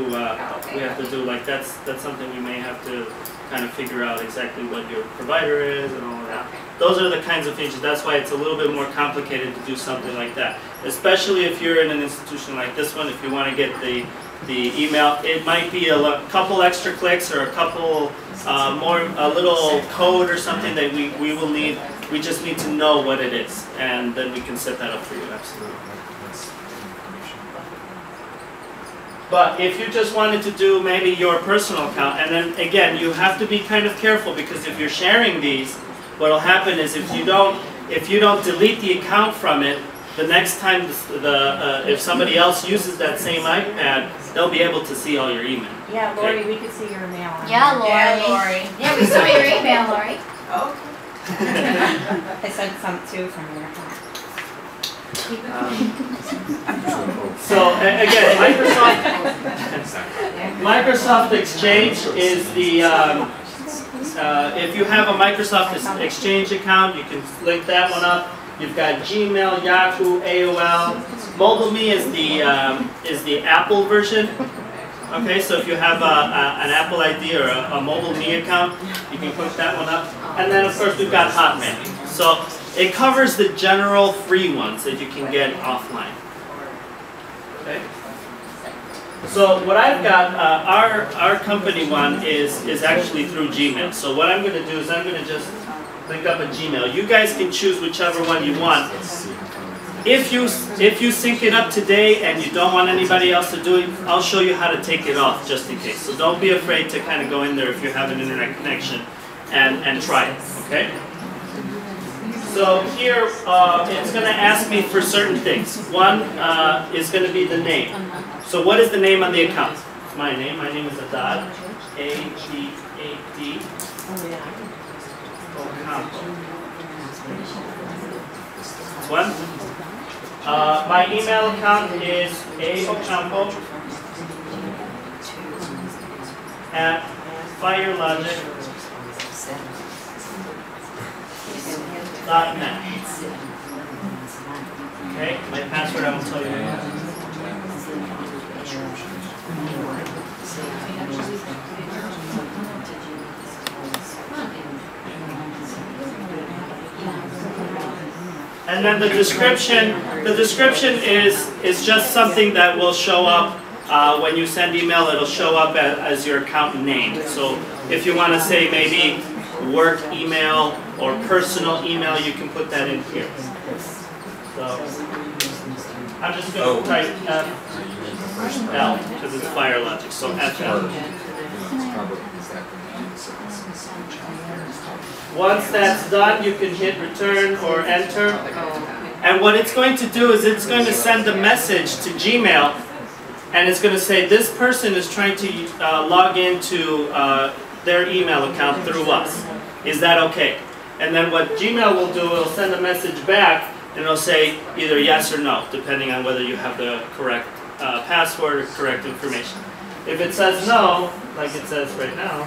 do. Like that's something we may have to kind of figure out exactly what your provider is and all of that. Okay. Those are the kinds of features. That's why it's a little bit more complicated to do something like that. Especially if you're in an institution like this one, if you want to get the email, it might be a couple extra clicks or a couple a little code or something that we will need. We just need to know what it is, and then we can set that up for you. Absolutely. But if you just wanted to do maybe your personal account, and then again, you have to be kind of careful because if you're sharing these, what'll happen is if you don't delete the account from it, the next time if somebody else uses that same iPad, they'll be able to see all your email. Yeah, Lori, we could see your email. Yeah, Lori. Yeah, we saw your email, Lori. Oh. I sent some too from your account. So again, Microsoft Exchange is the if you have a Microsoft Exchange account, you can link that one up. You've got Gmail, Yahoo, AOL. MobileMe is the Apple version. Okay, so if you have an Apple ID or a MobileMe account, you can click that one up. And then of course we've got Hotmail. So it covers the general free ones that you can get offline. Okay. So what I've got, our company one is actually through Gmail. So what I'm going to do is I'm going to just link up a Gmail. You guys can choose whichever one you want. If you sync it up today and you don't want anybody else to do it, I'll show you how to take it off just in case. So don't be afraid to kind of go in there if you have an internet connection and try it. Okay. So here, it's going to ask me for certain things. One is going to be the name. So what is the name on the account? My name is Adad, A-D-A-D, Ocampo. That's one. My email account is Ocampo at FireLogic.net. Okay, my password I will tell you now. And then the description is just something that will show up when you send email. It'll show up as your account name. So if you want to say maybe work email or personal email, you can put that in here. So I'm just going to type FL because it's FireLogic. So FL. Once that's done, you can hit return or enter. And what it's going to do is it's going to send a message to Gmail, and it's going to say this person is trying to log into their email account through us. Is that okay? And then what Gmail will do, it'll send a message back, and it'll say either yes or no, depending on whether you have the correct password or correct information. If it says no, like it says right now,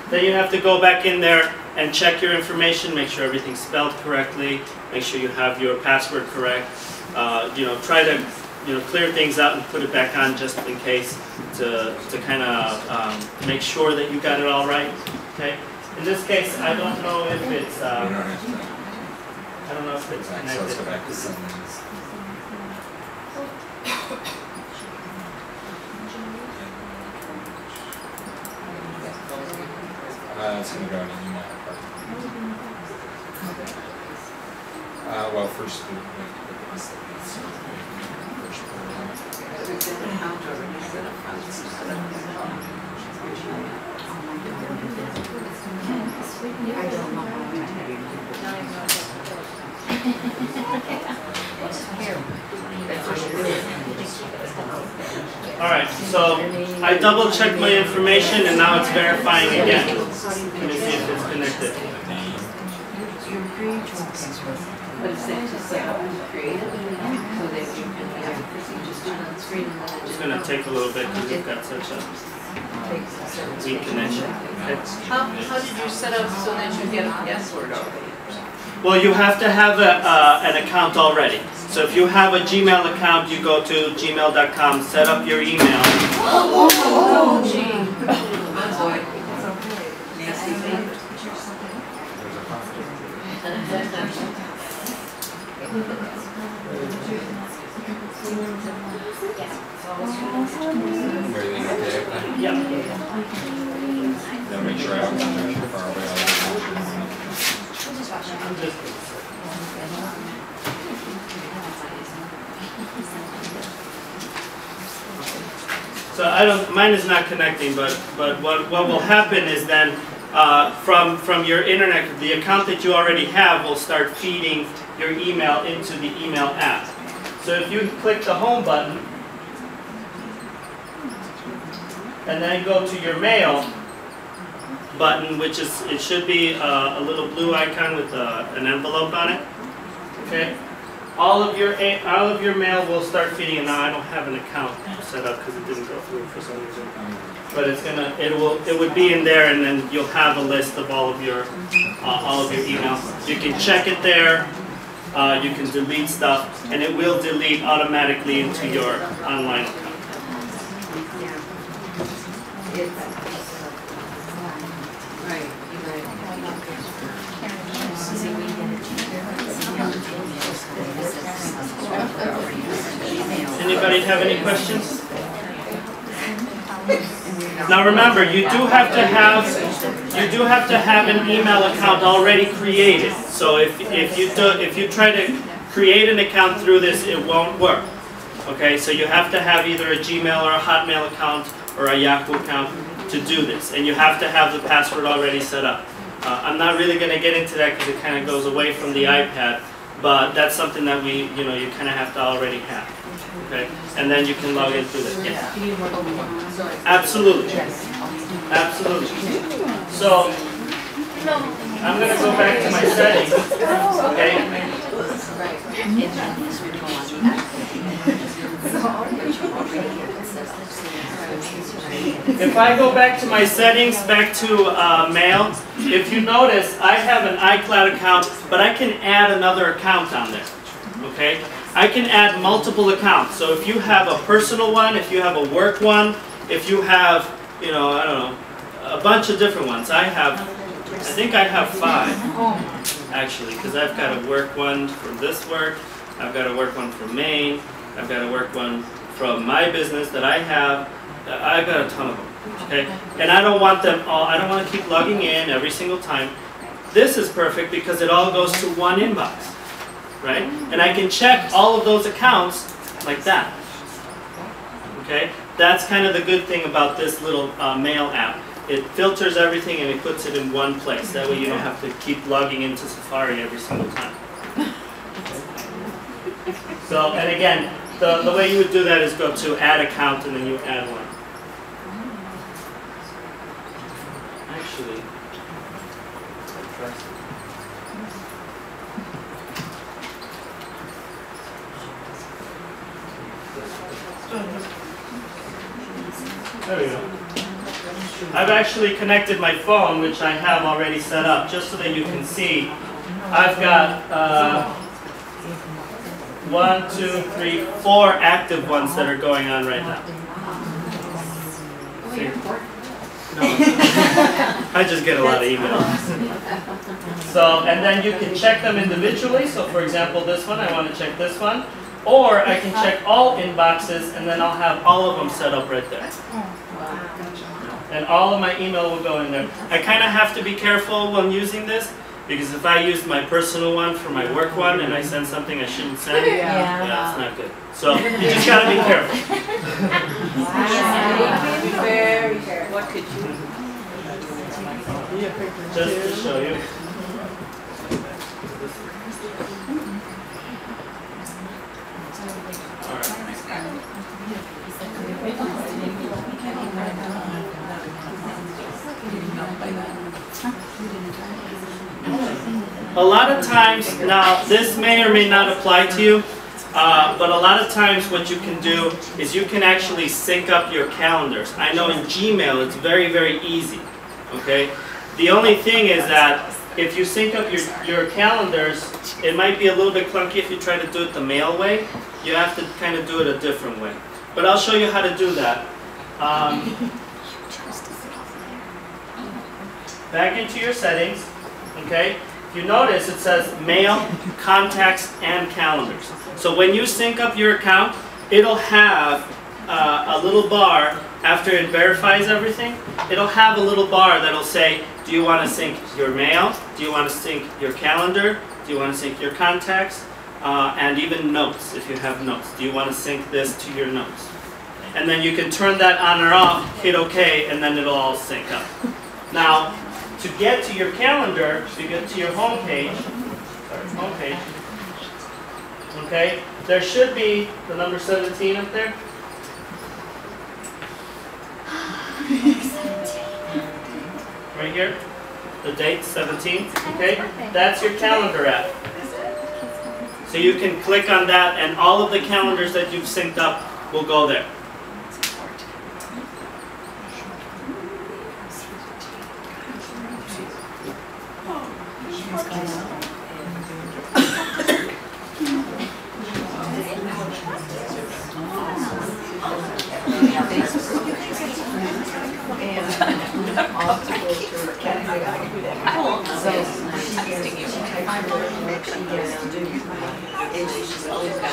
then you have to go back in there and check your information, make sure everything's spelled correctly, make sure you have your password correct. Try to clear things out and put it back on just in case to kind of make sure that you got it all right. Okay. In this case, I don't know if it's connected. It's going to go in an email. Well, first, Alright, so I double checked my information and now it's verifying again. Let me see if it's connected. It's going to take a little bit because you've got such a weak connection. How did you set up so that you get a password already? Well, you have to have an account already. So if you have a Gmail account, you go to gmail.com, set up your email. Oh, gee. Oh, boy. Nasty thing. Yeah. Make sure I don't contact you far away. So mine is not connecting, but what will happen is then from your internet, the account that you already have will start feeding your email into the email app. So if you click the home button and then go to your mail button, which is, it should be a little blue icon with an envelope on it. Okay, all of your mail will start feeding. And now I don't have an account set up because it didn't go through for some reason. But it would be in there, and then you'll have a list of all of your email. You can check it there. You can delete stuff, and it will delete automatically into your online account. Anybody have any questions? Now remember, you do have to have an email account already created. So if you try to create an account through this, it won't work. Okay, so you have to have either a Gmail or a Hotmail account or a Yahoo account to do this, and you have to have the password already set up. I'm not really going to get into that because it kind of goes away from the iPad, but that's something that you kind of have to already have. Okay, and then you can log in through that. Yes. Absolutely. Absolutely. So I'm going to go back to my settings. Okay. If I go back to my settings, back to mail, if you notice, I have an iCloud account, but I can add another account on there. Okay? I can add multiple accounts. So if you have a personal one, if you have a work one, if you have, I don't know, a bunch of different ones. I think I have 5, actually, because I've got a work one from this work, I've got a work one from Maine, I've got a work one from my business that I have. I've got a ton of them, okay? And I don't want them all, I don't want to keep logging in every single time. This is perfect because it all goes to one inbox, right? And I can check all of those accounts like that, okay? That's kind of the good thing about this little mail app. It filters everything and it puts it in one place. That way you don't have to keep logging into Safari every single time. So, and again, the way you would do that is go to add account and then you add one. Actually, there we go. I've actually connected my phone, which I have already set up, just so that you can see. I've got 1, 2, 3, 4 active ones that are going on right now. See? No, I just get a lot of emails. So, and then you can check them individually. So for example, this one, I want to check this one. Or I can check all inboxes and then I'll have all of them set up right there. And all of my email will go in there. I kind of have to be careful when using this, because if I use my personal one for my work one and I send something I shouldn't send, yeah, it's not good. So you just got to be careful. Very careful. What could you Just to show you. A lot of times, now this may or may not apply to you, but a lot of times what you can do is you can actually sync up your calendars. I know in Gmail it's very, very easy, okay? The only thing is that if you sync up your calendars, it might be a little bit clunky if you try to do it the mail way. You have to kind of do it a different way. But I'll show you how to do that. Back into your settings, okay? If you notice, it says Mail, Contacts, and Calendars. So when you sync up your account, it'll have a little bar after it verifies everything. It'll have a little bar that'll say, do you want to sync your mail? Do you want to sync your calendar? Do you want to sync your contacts? And even notes, if you have notes. Do you want to sync this to your notes? And then you can turn that on or off, hit OK, and then it'll all sync up. Now, to get to your calendar, to get to your home page, okay, there should be the number 17 up there. Right here, the date 17, okay? That's your calendar app. So you can click on that and all of the calendars that you've synced up will go there.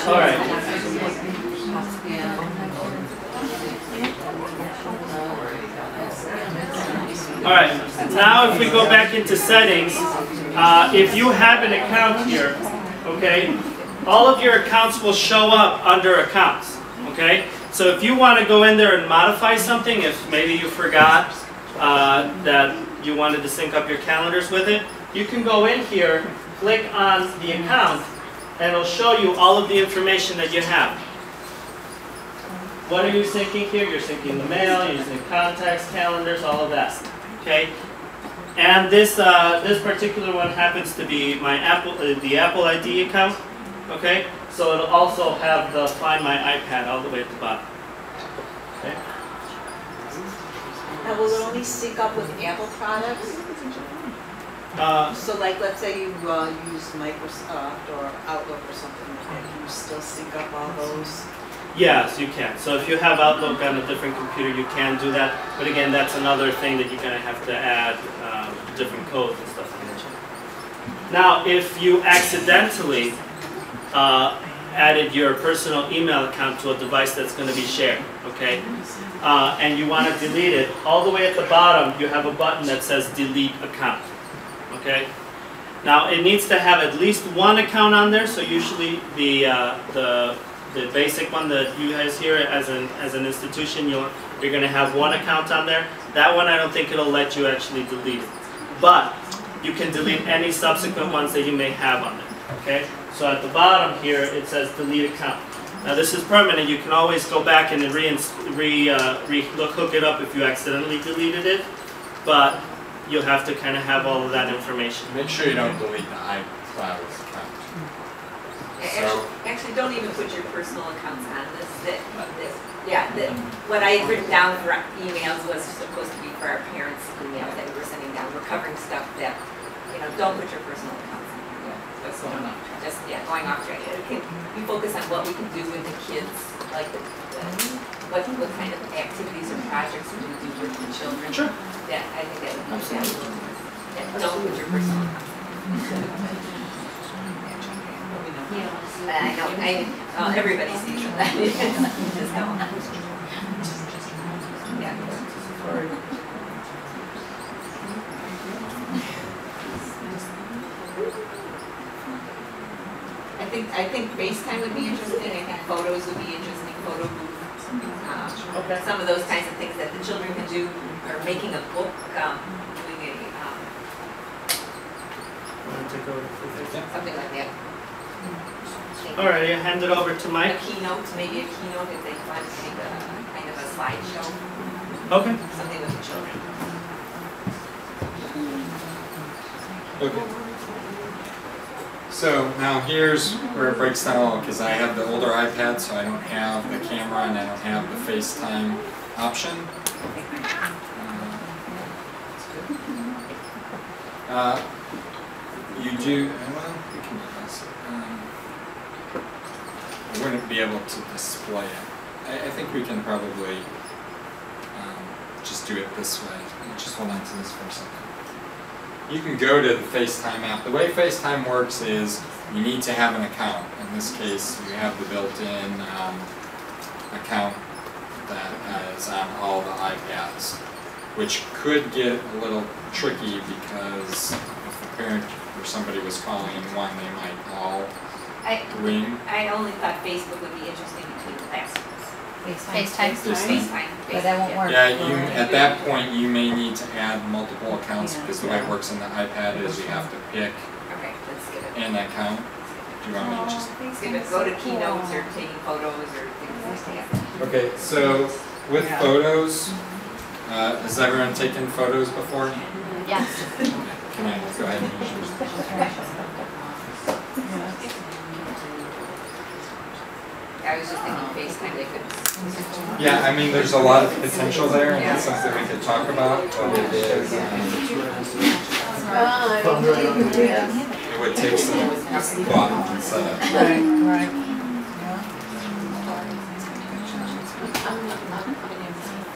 All right. All right. Now, if we go back into settings, if you have an account here, okay, all of your accounts will show up under accounts. Okay. So if you want to go in there and modify something, if maybe you forgot that you wanted to sync up your calendars with it, you can go in here, click on the account, and it'll show you all of the information that you have. What are you syncing here? You're syncing the mail, you're using contacts, calendars, all of that. Okay? And this this particular one happens to be my the Apple ID account. Okay? So it'll also have the Find My iPad all the way at the bottom. Okay? Now, will it only sync up with Apple products? So like, let's say you use Microsoft or Outlook or something like that, can you still sync up all those? Yes, you can. So if you have Outlook on a different computer, you can do that. But again, that's another thing that you're going to have to add different codes and stuff. Now, if you accidentally added your personal email account to a device that's going to be shared, okay, and you want to delete it, all the way at the bottom, you have a button that says Delete Account. Okay. Now, it needs to have at least one account on there. So usually the basic one that you guys here as an institution, you're going to have one account on there. That one, I don't think it'll let you actually delete it. But you can delete any subsequent ones that you may have on there. Okay? So at the bottom here, it says delete account. Now this is permanent. You can always go back and hook it up if you accidentally deleted it. But you'll have to kind of have all of that information. Make sure you don't delete the iCloud account. Actually, don't even put your personal accounts on this. What I had written down for emails was supposed to be for our parents' emails that we were sending down. We're covering stuff that, don't put your personal accounts in here. Just going off track. We focus on what we can do with the kids, like what kind of activities or projects we can do with the children. Sure. Yeah, I think that would be valuable. Don't put your personal accounts in. I know, everybody sees that. Just go on. Yeah. I think FaceTime would be interesting. I think photos would be interesting. Photo booth. Okay. Some of those kinds of things that the children can do, or making a book, doing something like that. Alright, I hand it over to Mike. Maybe a keynote if they want to make a kind of a slideshow. Okay. Something with the children. Okay. So now here's where it breaks down, because I have the older iPad, so I don't have the camera and I don't have the FaceTime option. You do, well, we can do this. I wouldn't be able to display it. I think we can probably just do it this way. Just hold on to this for a second. You can go to the FaceTime app. The way FaceTime works is you need to have an account. In this case, you have the built-in account that is on all the iPads, which could get a little tricky because if a parent or somebody was calling one, they might all ring. I only thought Facebook would be interesting between classes. FaceTime. But that won't work. Yeah, at that point you may need to add multiple accounts because the way it works on the iPad is you have to pick an account. Do you want me to just skip it? Go to keynotes or taking photos or things like that. Okay, so with photos, has everyone taken photos before? Yes. Can I go ahead and use yours? I was just thinking FaceTime, they could. Yeah, I mean, there's a lot of potential there, and it's something we could talk about, but it is, it would take some thought and setup. Right.